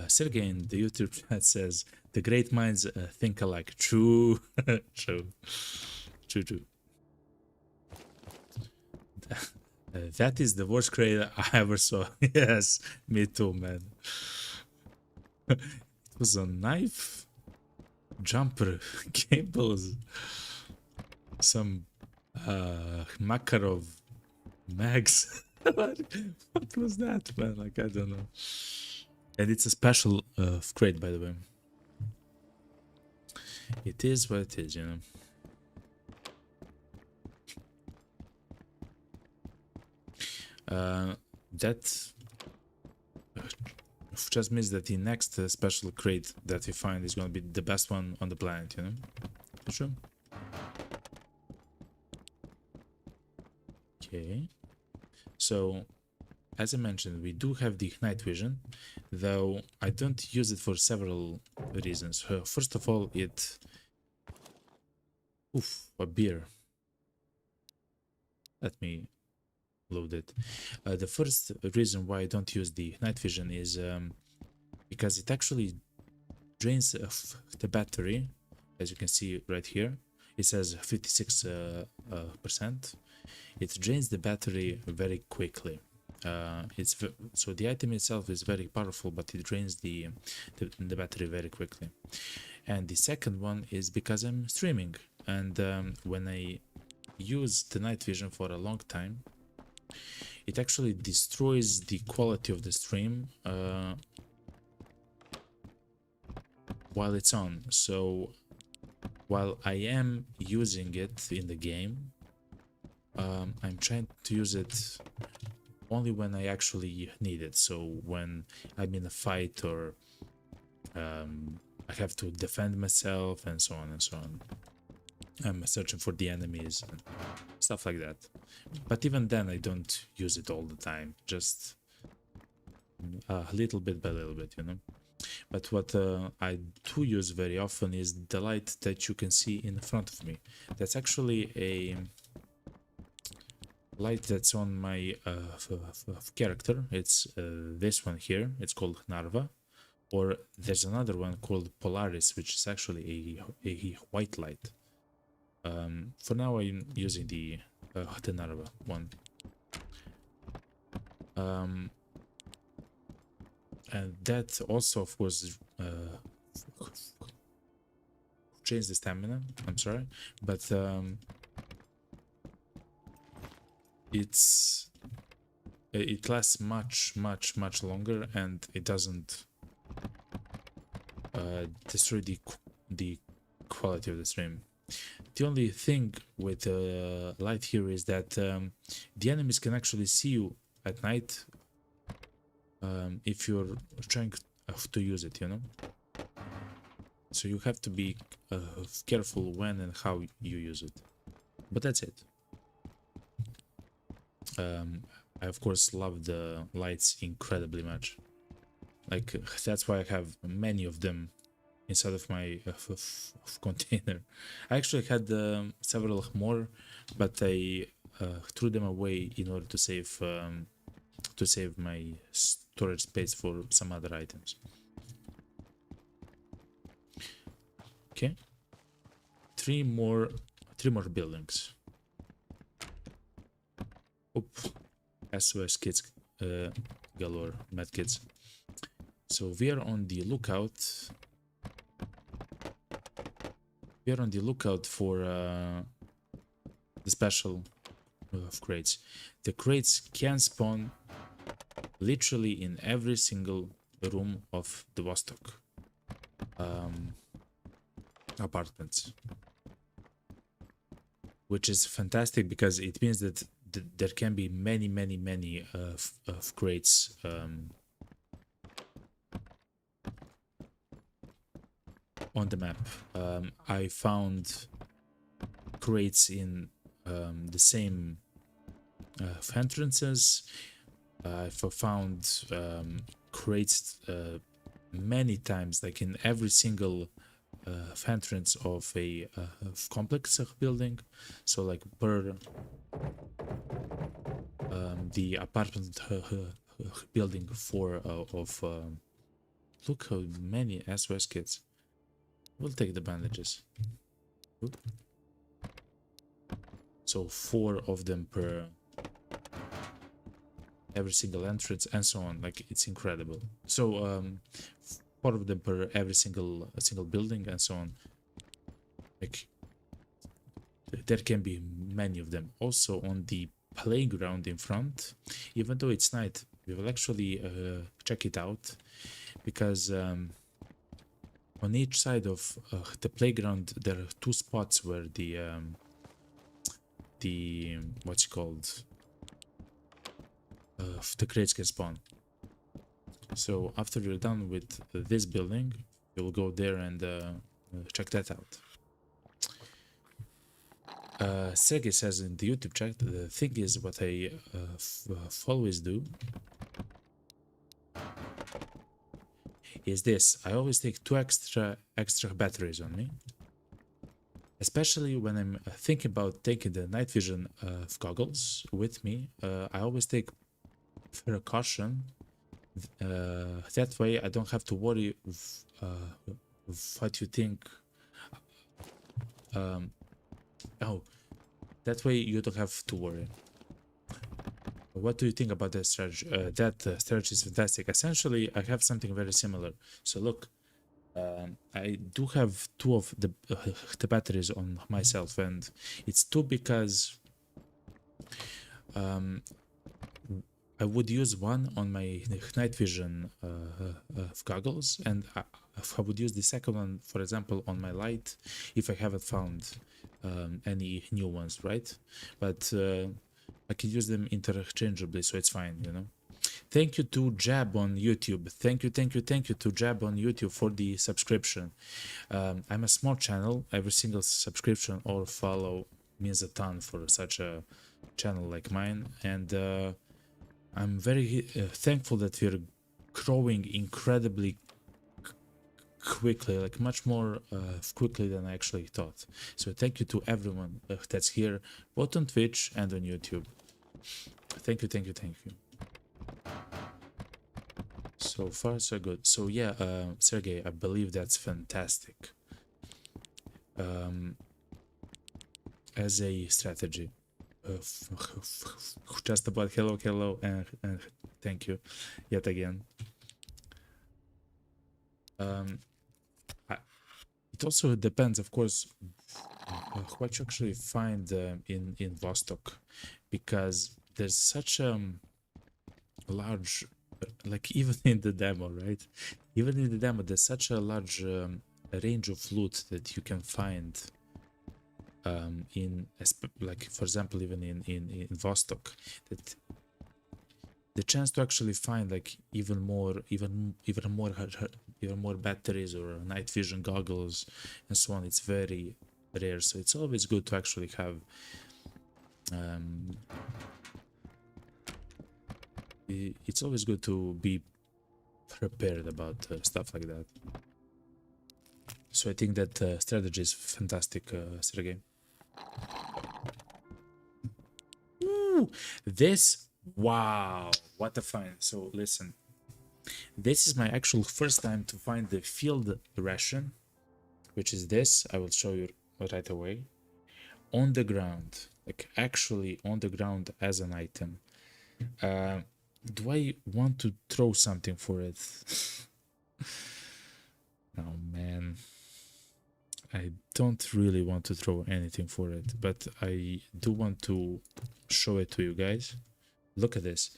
Sergey in the YouTube chat says, the great minds think alike. True. True. True, true. That is the worst crate I ever saw. Yes, me too, man. It was a knife, jumper, cables, some Makarov mags. What was that, man? Like, I don't know. And it's a special crate, by the way. It is what it is, you know. That just means that the next special crate that we find is going to be the best one on the planet, you know. For sure. Okay. So, as I mentioned, we do have the night vision, though I don't use it for several reasons. First of all, it... Oof, a beer. Let me load it. The first reason why I don't use the night vision is because it actually drains the battery. As you can see right here, it says 56%. It drains the battery very quickly. So the item itself is very powerful, but it drains the battery very quickly. And the second one is because I'm streaming, and when I use the night vision for a long time, it actually destroys the quality of the stream while it's on. So while I am using it in the game, I'm trying to use it only when I actually need it. So when I'm in a fight, or I have to defend myself, and so on and so on. I'm searching for the enemies and stuff like that. But even then, I don't use it all the time, just a little bit by little bit, you know. But what I do use very often is the light that you can see in front of me. That's actually a light that's on my character. It's this one here. It's called Narva. Or there's another one called Polaris, which is actually a white light. For now, I'm using the Narva one. And that also, of course, change the stamina. I'm sorry, but it lasts much longer, and it doesn't destroy the quality of the stream. The only thing with light here is that the enemies can actually see you at night if you're trying to use it, you know. So you have to be careful when and how you use it. But that's it. I of course love the lights incredibly much. Like that's why I have many of them inside of my container. I actually had several more, but I threw them away in order to save my storage space for some other items. Okay, three more buildings. Oop, SOS kids galore, mad kids. So we are on the lookout. We are on the lookout for the special of crates. The crates can spawn literally in every single room of the Vostok apartments, which is fantastic because it means that there can be many of crates on the map. I found crates in the same entrances. I've found crates many times, like in every single entrance of a complex building. So like per the apartment building 4 of look how many SOS kids. We'll take the bandages. Oop. So 4 of them per every single entrance and so on. Like it's incredible. So 4 of them per every single building and so on. Like there can be many of them. Also on the playground in front, even though it's night, we will actually check it out, because on each side of the playground there are 2 spots where the what's it called, the crates can spawn. So after we're done with this building, we'll go there and check that out. Sergey says in the YouTube chat, the thing is what I always do is this. I always take 2 extra batteries on me, especially when I'm thinking about taking the night vision goggles with me. I always take precaution. That way I don't have to worry what you think. Oh, that way you don't have to worry. What do you think about that strategy? That strategy is fantastic. Essentially, I have something very similar. So look, I do have 2 of the batteries on myself, and it's 2 because I would use one on my night vision goggles, and I would use the second one, for example, on my light if I haven't found any new ones, right? But I can use them interchangeably, so it's fine, you know. Thank you to Jab on YouTube. Thank you to Jab on YouTube for the subscription. I'm a small channel. Every single subscription or follow means a ton for such a channel like mine, and I'm very thankful that we're growing incredibly quickly, like much more quickly than I actually thought. So thank you to everyone that's here, both on Twitch and on YouTube. Thank you. So So far, so good. So yeah, Sergey, I believe that's fantastic. As a strategy. Just about hello, and thank you yet again. It also depends, of course, what you actually find in Vostok, because there's such large, like even in the demo, right? Even in the demo, there's such a large range of loot that you can find like for example, even in Vostok, that the chance to actually find like even more batteries or night vision goggles and so on, it's very rare. So it's always good to actually have it's always good to be prepared about stuff like that. So I think that strategy is fantastic, Sergey. Ooh, wow, what a find. So listen, this is my actual first time to find the field ration, which is this. I will show you right away. On the ground, like actually on the ground as an item. Do I want to throw something for it? Oh man, I don't really want to throw anything for it, but I do want to show it to you guys. Look at this.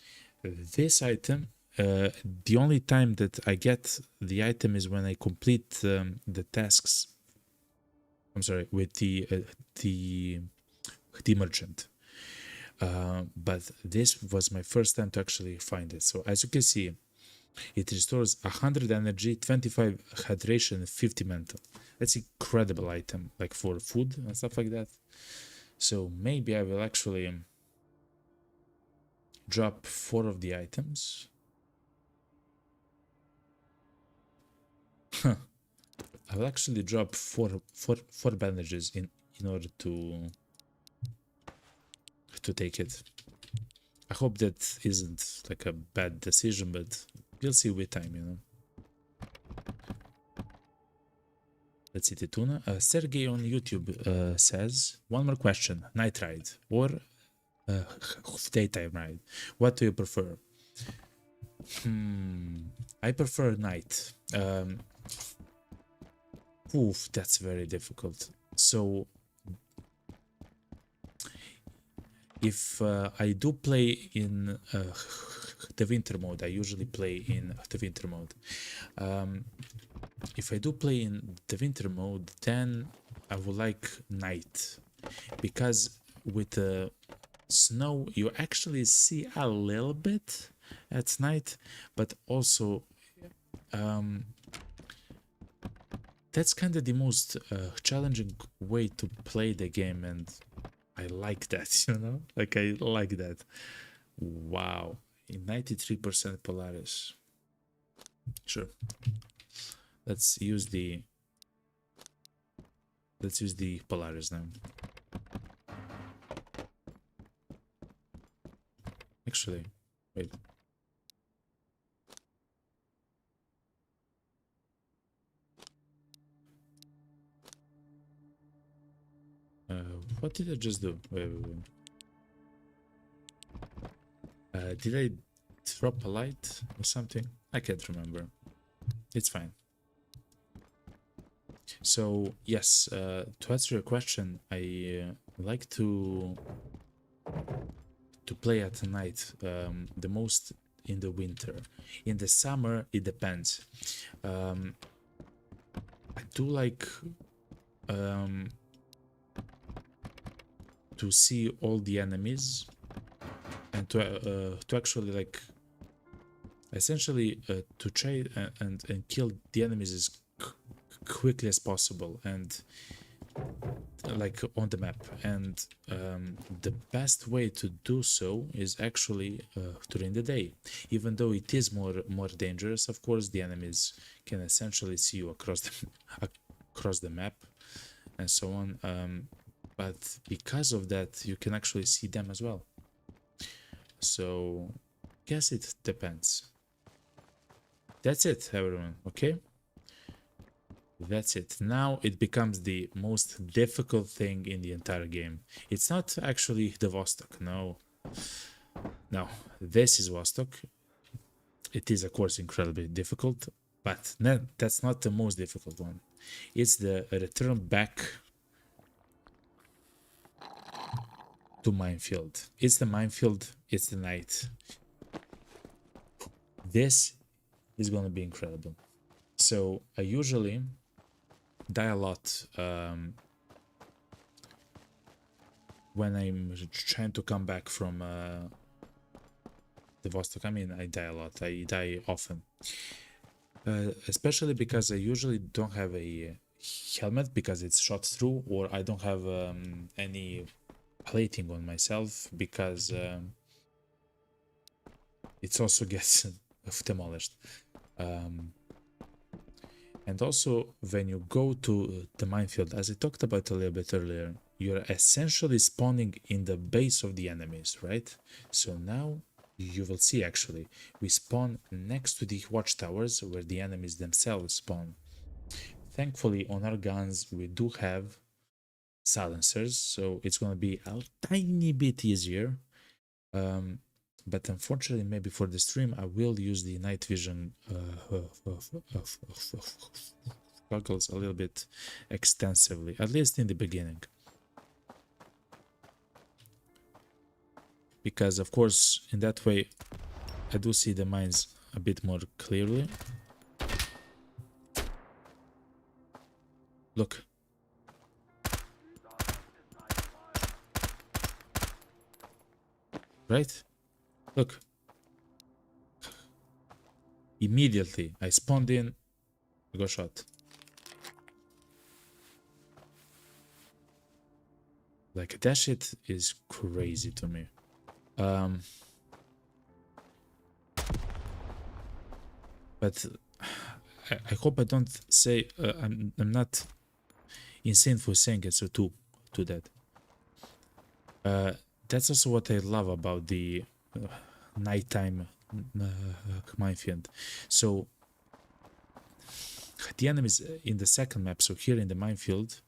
This item, the only time that I get the item is when I complete the tasks. I'm sorry, with the merchant. But this was my first time to actually find it. So as you can see, it restores 100 energy, 25 hydration, 50 mental. That's incredible item, like for food and stuff like that. So maybe I will actually drop 4 of the items. I will actually drop four bandages in order to take it. I hope that isn't like a bad decision, but we'll see with time, you know. Let's see, Tituna. Sergey on YouTube says, one more question, night ride or daytime ride? What do you prefer? I prefer night. Oof, that's very difficult. So if I do play in the winter mode, I usually play in the winter mode. If I do play in the winter mode, then I would like night, because with the snow you actually see a little bit at night, but also that's kind of the most challenging way to play the game, and I like that, you know, like I like that. Wow, 93% Polaris. Sure, let's use the Polaris now. Actually, wait. What did I just do? Wait. Did I drop a light or something? I can't remember. It's fine. So yes, to answer your question, I like to play at night, the most in the winter. In the summer, it depends. I do like to see all the enemies and to actually like essentially to try and kill the enemies as quickly as possible and like on the map. And the best way to do so is actually during the day, even though it is more dangerous. Of course, the enemies can essentially see you across the map and so on, but because of that you can actually see them as well. So I guess it depends. That's it, everyone. Okay, that's it. Now it becomes the most difficult thing in the entire game. It's not actually the Vostok. No, no. This is Vostok. It is, of course, incredibly difficult, but that's not the most difficult one. It's the return back to minefield. It's the minefield. It's the night. This is going to be incredible. So I usually die a lot when I'm trying to come back from the Vostok. I mean, I die a lot. I die often. Especially because I usually don't have a helmet because it's shot through, or I don't have any plating on myself because it also gets demolished. And also, when you go to the minefield, as I talked about a little bit earlier, you're essentially spawning in the base of the enemies, right? So now you will see actually, we spawn next to the watchtowers where the enemies themselves spawn. Thankfully, on our guns, we do have silencers, so it's going to be a tiny bit easier. But unfortunately, maybe for the stream, I will use the night vision goggles a little bit extensively, at least in the beginning. Because, of course, in that way, I do see the mines a bit more clearly. Look. Right? Look. Immediately, I spawned in, I got shot. Like, that shit is crazy to me. But I hope I don't say I'm not insane for saying it so to that. That's also what I love about the nighttime minefield. So the enemies in the second map, so here in the minefield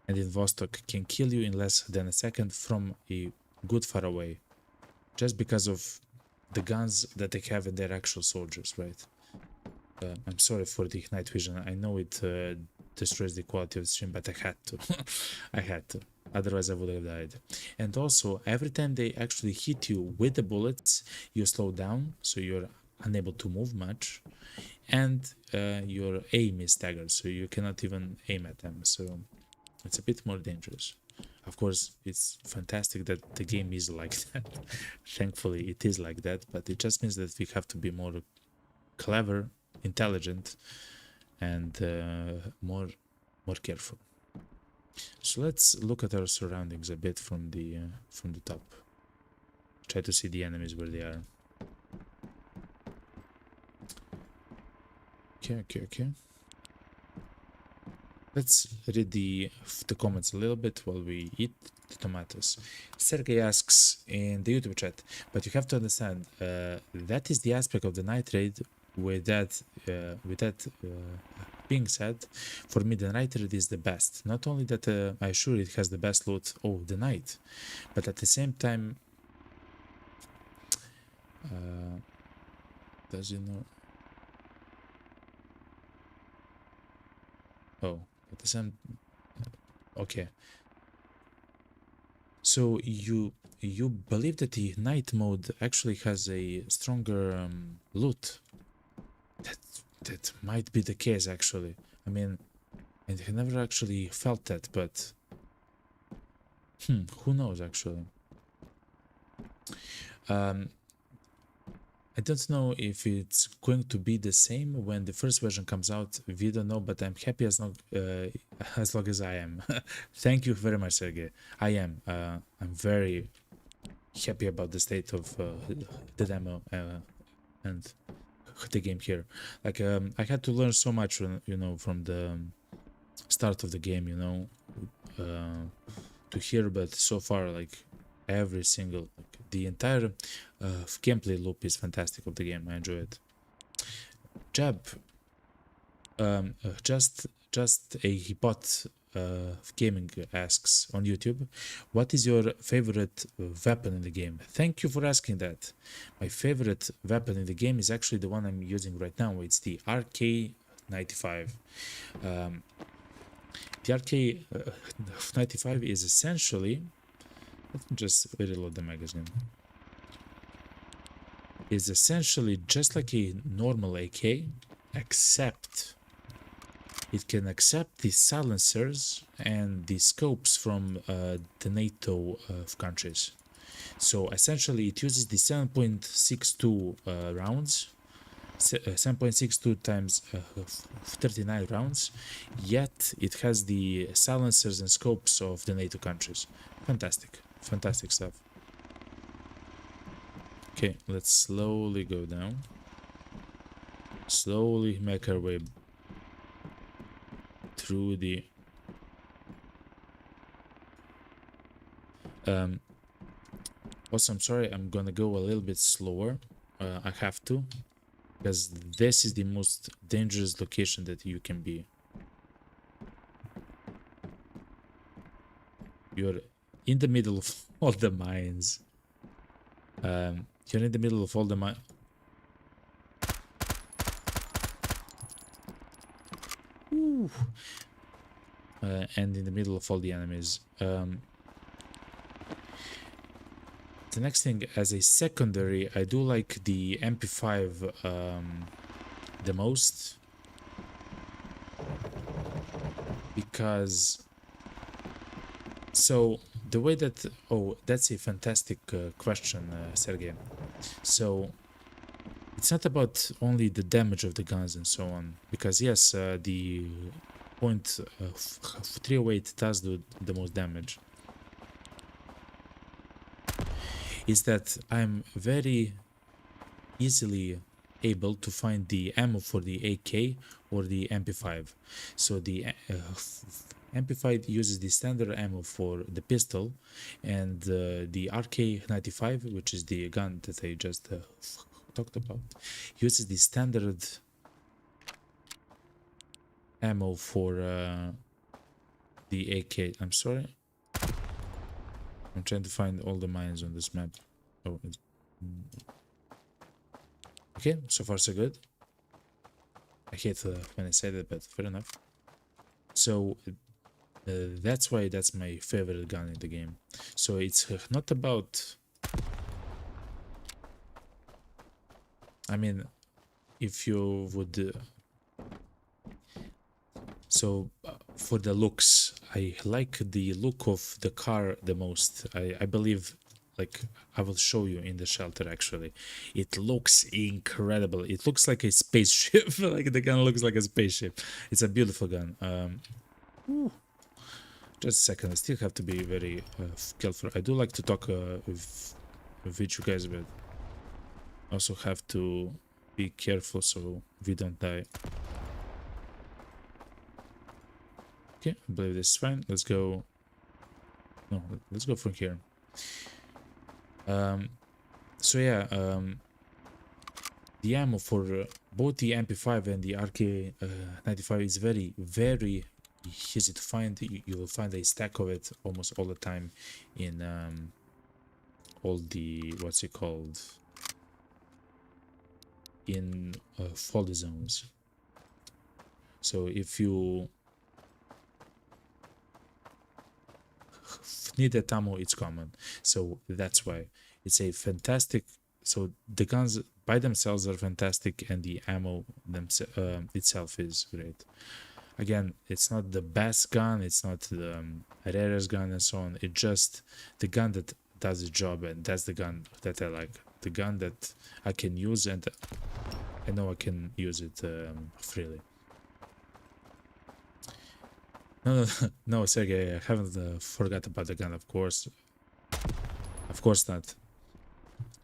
and in Vostok, can kill you in less than a second from a good far away, just because of the guns that they have in their actual soldiers, right? I'm sorry for the night vision. I know it destroys the quality of the stream, but I had to. I had to. Otherwise, I would have died. And also, every time they actually hit you with the bullets, you slow down, so you're unable to move much, and your aim is staggered, so you cannot even aim at them. So it's a bit more dangerous. Of course, it's fantastic that the game is like that. Thankfully, it is like that, but it just means that we have to be more clever, intelligent, and more careful. So let's look at our surroundings a bit from the top. Try to see the enemies where they are. Okay. Let's read the comments a little bit while we eat the tomatoes. Sergey asks in the YouTube chat, but you have to understand that is the aspect of the night raid. With that being said, for me the night raid is the best. Not only that I assure it has the best loot of the night, but at the same time, does you know? Oh, at the same. Okay. So you believe that the night mode actually has a stronger loot? That might be the case, actually. I mean, I never actually felt that, but who knows, actually. I don't know if it's going to be the same when the first version comes out. We don't know, but I'm happy as long as I am. Thank you very much, Sergey. I am. I'm very happy about the state of the demo and the game here. Like I had to learn so much, from the start of the game, to here, but so far, like every single, the entire gameplay loop is fantastic of the game. I enjoy it. Jeb, just a bot gaming asks on YouTube, what is your favorite weapon in the game? Thank you for asking that. My favorite weapon in the game is actually the one I'm using right now. It's the RK95. The RK95 is essentially, let me just reload the magazine. Is essentially just like a normal AK, except it can accept the silencers and the scopes from the NATO countries. So essentially it uses the 7.62 rounds, 7.62 times 39 rounds, yet it has the silencers and scopes of the NATO countries. Fantastic, fantastic stuff. Okay, let's slowly go down. Slowly make our way through the also, I'm sorry, I'm gonna go a little bit slower. I have to, because this is the most dangerous location that you can be. You're in the middle of all the mines. You're in the middle of all the mines. And in the middle of all the enemies. The next thing, as a secondary, I do like the MP5 the most, because so the way that, oh, that's a fantastic question, Sergey. So it's not about only the damage of the guns and so on, because yes, the point 308 does do the most damage. Is that I'm very easily able to find the ammo for the AK or the MP5. So the MP5 uses the standard ammo for the pistol, and the RK95, which is the gun that I just talked about, uses the standard ammo for the AK. I'm sorry. I'm trying to find all the mines on this map. Oh, okay, so far so good. I hate when I say that, but fair enough. So that's why that's my favorite gun in the game. So it's not about... I mean, if you would... So for the looks, I like the look of the car the most. I believe, like, I will show you in the shelter actually. It looks incredible. It looks like a spaceship. Like the gun looks like a spaceship. It's a beautiful gun. Just a second, I still have to be very careful. I do like to talk with you guys, but also have to be careful so we don't die. Okay, I believe this is fine. Let's go. No, let's go from here. So yeah, the ammo for both the MP5 and the RK95 is very, very easy to find. You will find a stack of it almost all the time in all the, what's it called, in folder zones. So if you need that ammo, it's common. So that's why it's a fantastic... So the guns by themselves are fantastic, and the ammo itself is great. Again, it's not the best gun, it's not the rarest gun and so on. It's just the gun that does the job, and that's the gun that I like. The gun that I can use, and I know I can use it freely. No, no, Sergey, I haven't forgot about the gun, of course. Of course not.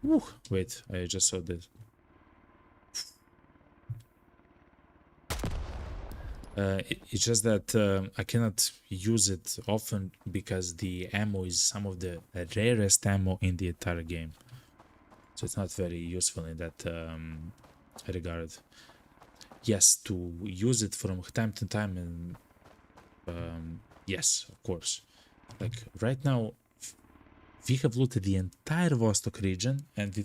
Woo, wait, I just saw this. It's just that I cannot use it often because the ammo is some of the rarest ammo in the entire game. So it's not very useful in that regard. yes, to use it from time to time, and yes, of course. Like right now, we have looted the entire Vostok region, and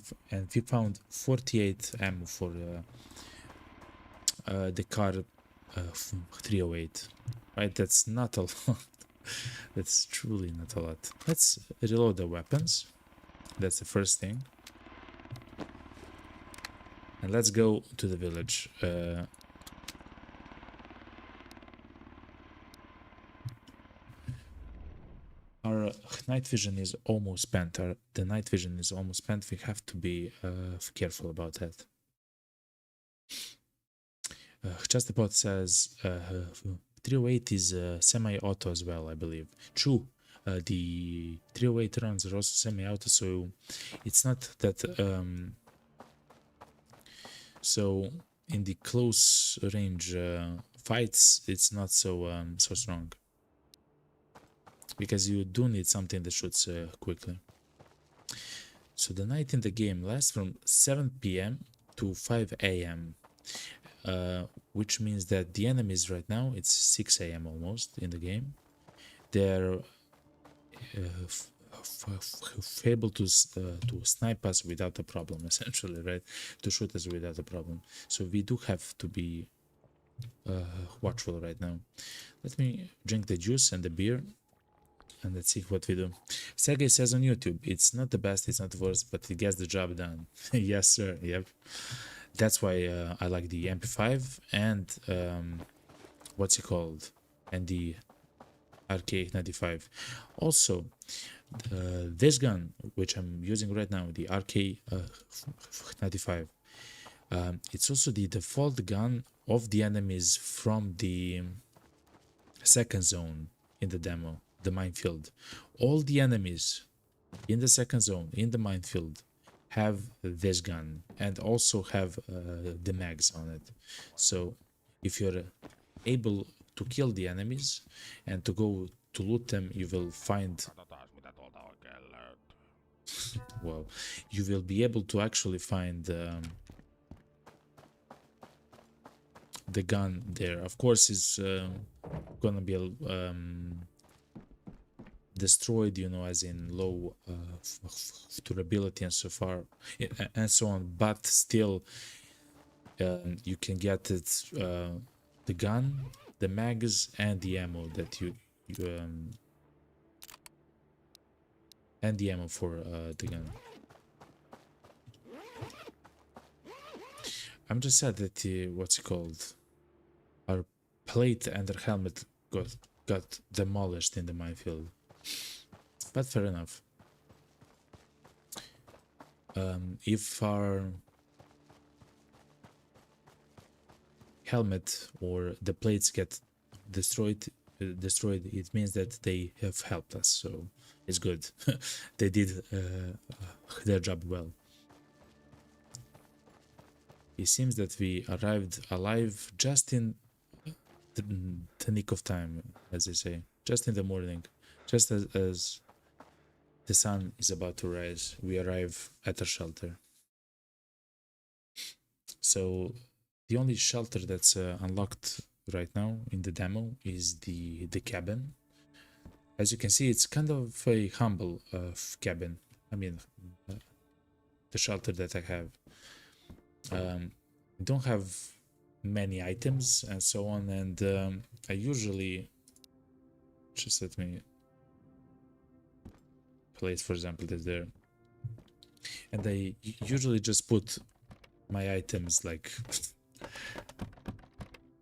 we found 48 ammo for the car 308. Right, that's not a lot. That's truly not a lot. Let's reload the weapons. That's the first thing. And let's go to the village. Our night vision is almost spent. The night vision is almost spent. We have to be careful about that. Chastapot says 308 is semi-auto as well, I believe. True. The 308 runs are also semi-auto, so it's not that. So in the close range fights, it's not so so strong, because you do need something that shoots quickly. So the night in the game lasts from 7 p.m. to 5 a.m. Which means that the enemies right now, it's 6 a.m. almost in the game. They're able to snipe us without a problem, essentially, right? To shoot us without a problem. So we do have to be watchful right now. Let me drink the juice and the beer, and let's see what we do. Sergey says on YouTube, it's not the best, it's not the worst, but it gets the job done. Yes, sir. Yep. That's why I like the MP5 and what's it called? And the RK95. Also, this gun, which I'm using right now, the RK95, it's also the default gun of the enemies from the second zone in the demo, the minefield. All the enemies in the second zone, in the minefield, have this gun and also have the mags on it. So if you're able to kill the enemies and to go to loot them, you will find, well, you will be able to actually find the gun there. Of course, it's gonna be destroyed, you know, as in low durability and so far and so on, but still you can get it, the gun, the mags, and the ammo that you and the ammo for the gun. I'm just sad that what's it called, our plate and our helmet got demolished in the minefield, but fair enough. If our helmet or the plates get destroyed, it means that they have helped us, so it's good. They did their job well. It seems that we arrived alive just in the nick of time, as they say, just in the morning, just as the sun is about to rise. We arrive at our shelter. So the only shelter that's unlocked right now in the demo is the cabin. As you can see, it's kind of a humble cabin. I mean, the shelter that I have. Don't have many items and so on, and I usually, just let me place, for example, this there, and I usually just put my items like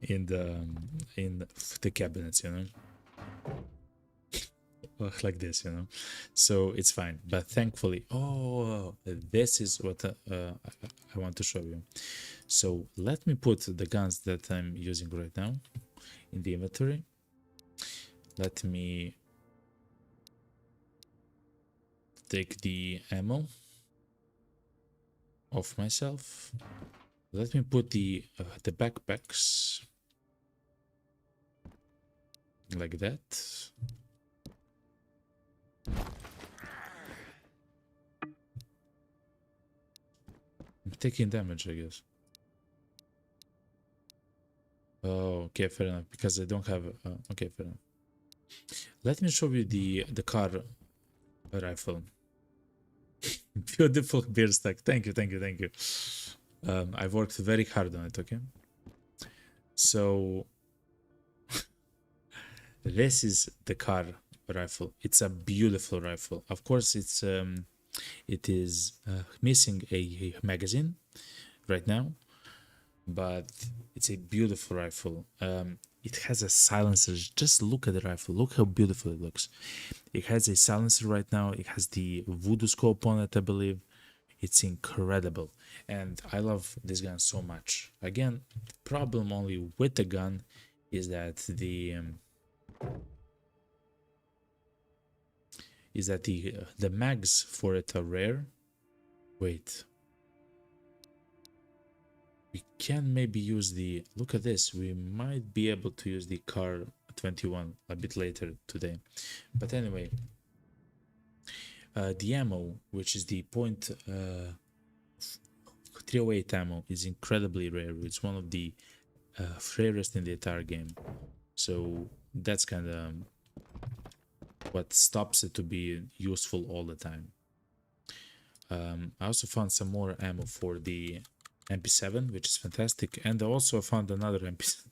in the cabinets, you know, like this, you know, so it's fine. But thankfully, oh, this is what I want to show you. So let me put the guns that I'm using right now in the inventory. Let me take the ammo off myself. Let me put the backpacks like that. I'm taking damage, I guess. Oh, okay, fair enough. Because I don't have. Okay, fair enough. Let me show you the car rifle. Beautiful beer stack. Thank you, thank you, thank you. I've worked very hard on it. Okay. So this is the car rifle. It's a beautiful rifle. Of course, it is missing a magazine right now, but it's a beautiful rifle. It has a silencer. Just look at the rifle. Look how beautiful it looks. It has a silencer right now. It has the voodoo scope on it, I believe. It's incredible, and I love this gun so much. Again, problem only with the gun is that the mags for it are rare. Wait, we can maybe use the, look at this, we might be able to use the car 21 a bit later today, but anyway, the ammo, which is the point 308 ammo, is incredibly rare. It's one of the rarest in the entire game, so that's kind of what stops it to be useful all the time. I also found some more ammo for the MP7, which is fantastic, and I also found another MP.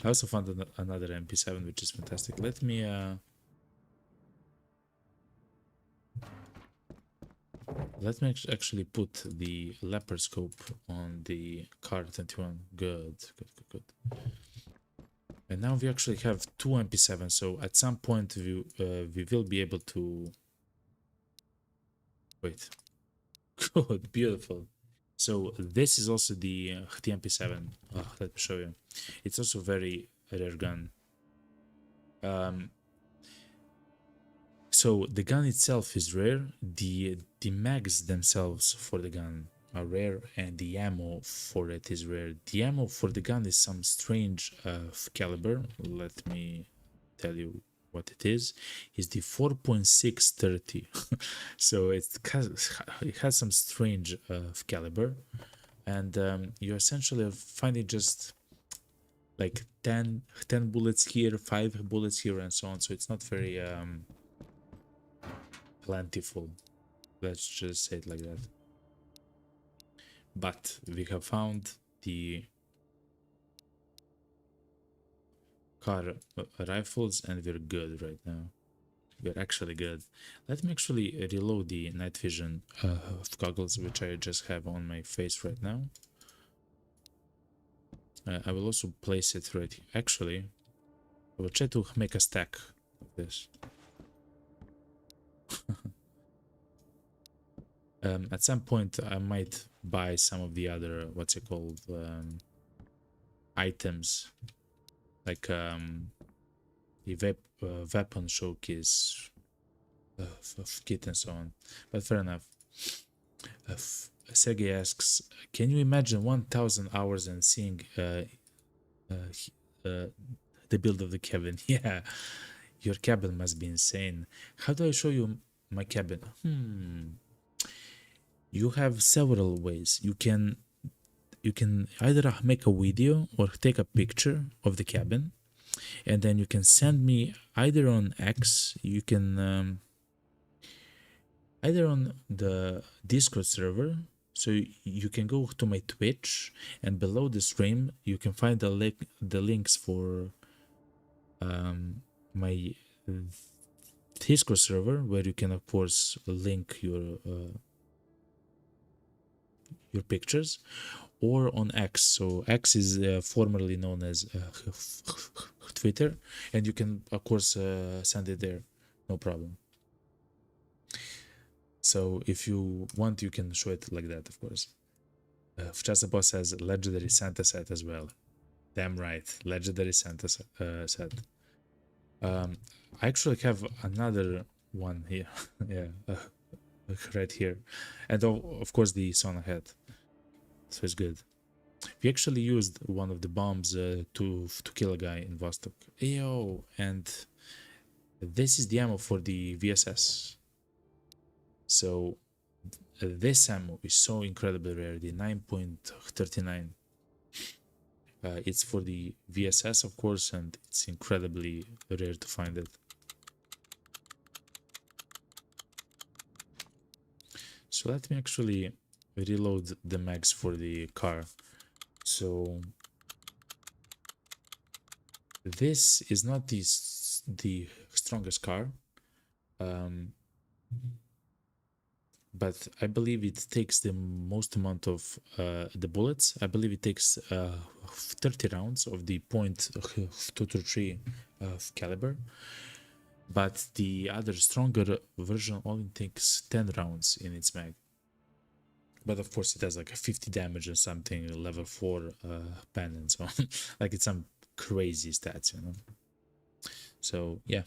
I also found another MP7, which is fantastic. Let me actually put the leopard scope on the car 21. Good, good, good, good. And now we actually have two MP7, so at some point we will be able to wait. Good, beautiful. So this is also the MP7. Oh, let me show you. It's also very rare gun. So the gun itself is rare. The mags themselves for the gun are rare, and the ammo for it is rare. The ammo for the gun is some strange caliber. Let me tell you what it is. It's the 4.630. So it has some strange caliber, and you essentially are finding just like 10 bullets here, 5 bullets here, and so on. So it's not very plentiful, let's just say it like that. But we have found the car rifles, and we're good right now. We're actually good. Let me actually reload the night vision goggles, which I just have on my face right now. I will also place it right here. Actually, I will try to make a stack of this. At some point, I might buy some of the other, what's it called, items, like the weapon showcase kit and so on. But fair enough. Sergey asks, can you imagine 1,000 hours and seeing the build of the cabin? Yeah, your cabin must be insane. How do I show you my cabin? You have several ways. You can either make a video or take a picture of the cabin, and then you can send me either on X, you can either on the Discord server, so you can go to my Twitch, and below the stream you can find the links for my Discord server, where you can of course link your pictures, or on X. So X is formerly known as Twitter, and you can of course send it there, no problem. So if you want, you can show it like that, of course. Chasabo says legendary Santa set as well. Damn right, legendary Santa set. I actually have another one here. Yeah, right here, and of course the sauna head. So it's good. We actually used one of the bombs to kill a guy in Vostok. Eyo, and this is the ammo for the VSS. So this ammo is so incredibly rare, the 9.39. It's for the VSS, of course, and it's incredibly rare to find it. So let me actually reload the mags for the car. So this is not the strongest car, but I believe it takes the most amount of the bullets. I believe it takes 30 rounds of the .223 caliber, but the other stronger version only takes 10 rounds in its mag. But of course it has like a 50 damage or something, level 4 pen and so on. Like it's some crazy stats, you know. So yeah,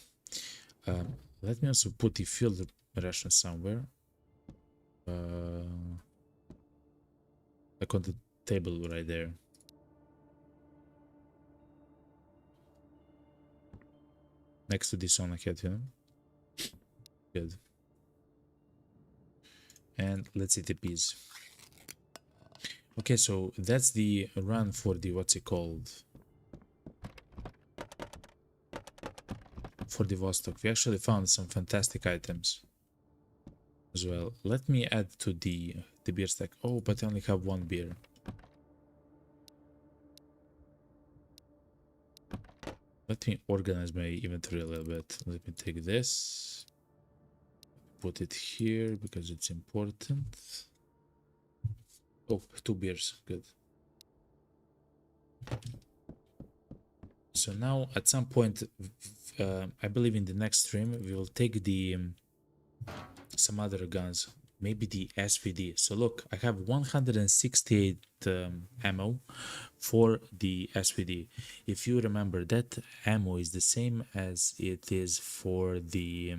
let me also put the field ration somewhere, like on the table right there. Next to this one ahead, you know. Good. And let's see the piece. Okay, so that's the run for the, what's it called? For the Vostok. We actually found some fantastic items as well. Let me add to the beer stack. Oh, but I only have one beer. Let me organize my inventory a little bit. Let me take this, put it here because it's important. Oh, 2 beers, good. So now at some point, I believe in the next stream, we will take the some other guns, maybe the SVD. So look, I have 168 ammo for the SVD. If you remember, that ammo is the same as it is for the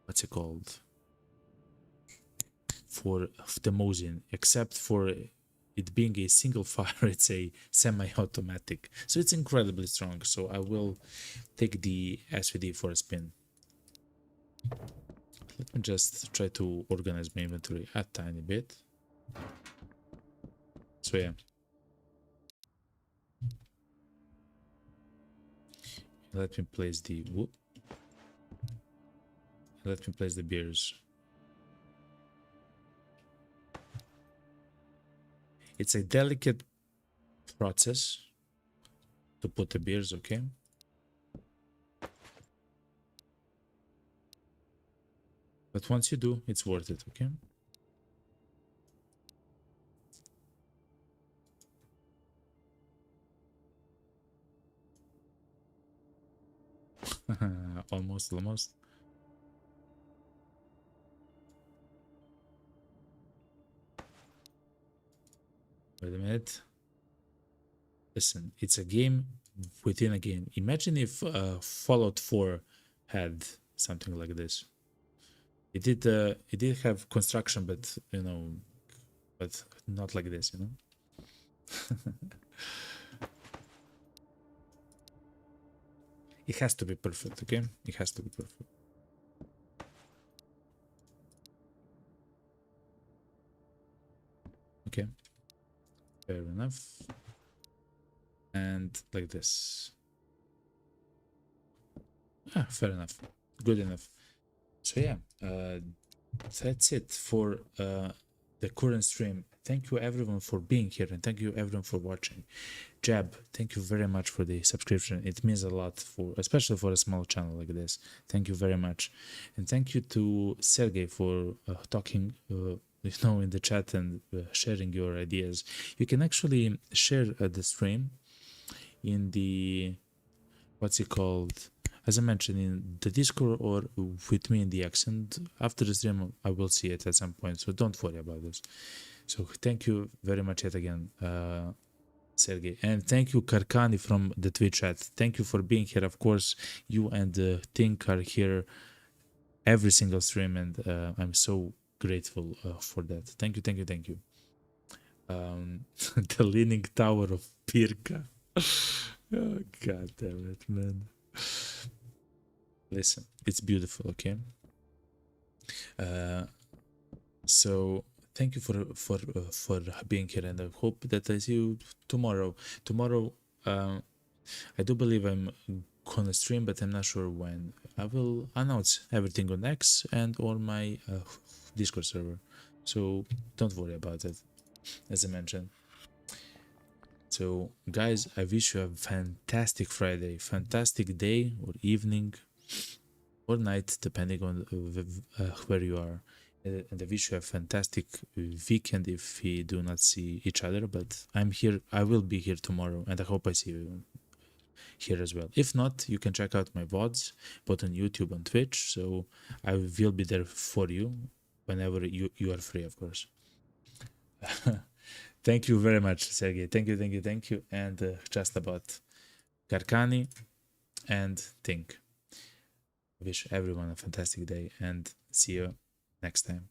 what's it called, for the Mosin, except for it being a single fire. It's a semi-automatic, so it's incredibly strong. So I will take the SVD for a spin. Let me just try to organize my inventory a tiny bit. So yeah, let me place the wood. Let me place the beers. It's a delicate process to put the beers, okay? But once you do, it's worth it, okay? Almost. Wait a minute. Listen, it's a game within a game. Imagine if Fallout 4 had something like this. It did have construction, but you know, but not like this, you know. It has to be perfect, okay? It has to be perfect. Okay, fair enough. And like this. Ah, fair enough. Good enough. So yeah, that's it for the current stream. Thank you everyone for being here, and thank you everyone for watching. Jab, thank you very much for the subscription. It means a lot, for especially for a small channel like this. Thank you very much. And thank you to Sergey for talking you know, in the chat and sharing your ideas. You can actually share the stream in the, what's it called, as I mentioned, in the Discord or with me in the accent. After the stream I will see it at some point, so don't worry about this. So thank you very much yet again, Sergey, and thank you Karkani from the Twitch chat. Thank you for being here. Of course, you and Tink are here every single stream, and I'm so grateful for that. Thank you. The Leaning Tower of Pirka. Oh, god damn it, man. Listen, it's beautiful, okay? So thank you for being here, and I hope that I see you tomorrow. Tomorrow, I do believe I'm gonna stream, but I'm not sure when. I will announce everything on X and on my Discord server, so don't worry about it, as I mentioned. So, guys, I wish you a fantastic Friday, fantastic day or evening or night, depending on where you are. And I wish you a fantastic weekend if we do not see each other. But I'm here. I will be here tomorrow, and I hope I see you here as well. If not, you can check out my VODs, both on YouTube and Twitch. So I will be there for you whenever you are free, of course. Thank you very much, Sergey. Thank you. And just about Karkani and Think. I wish everyone a fantastic day and see you next time.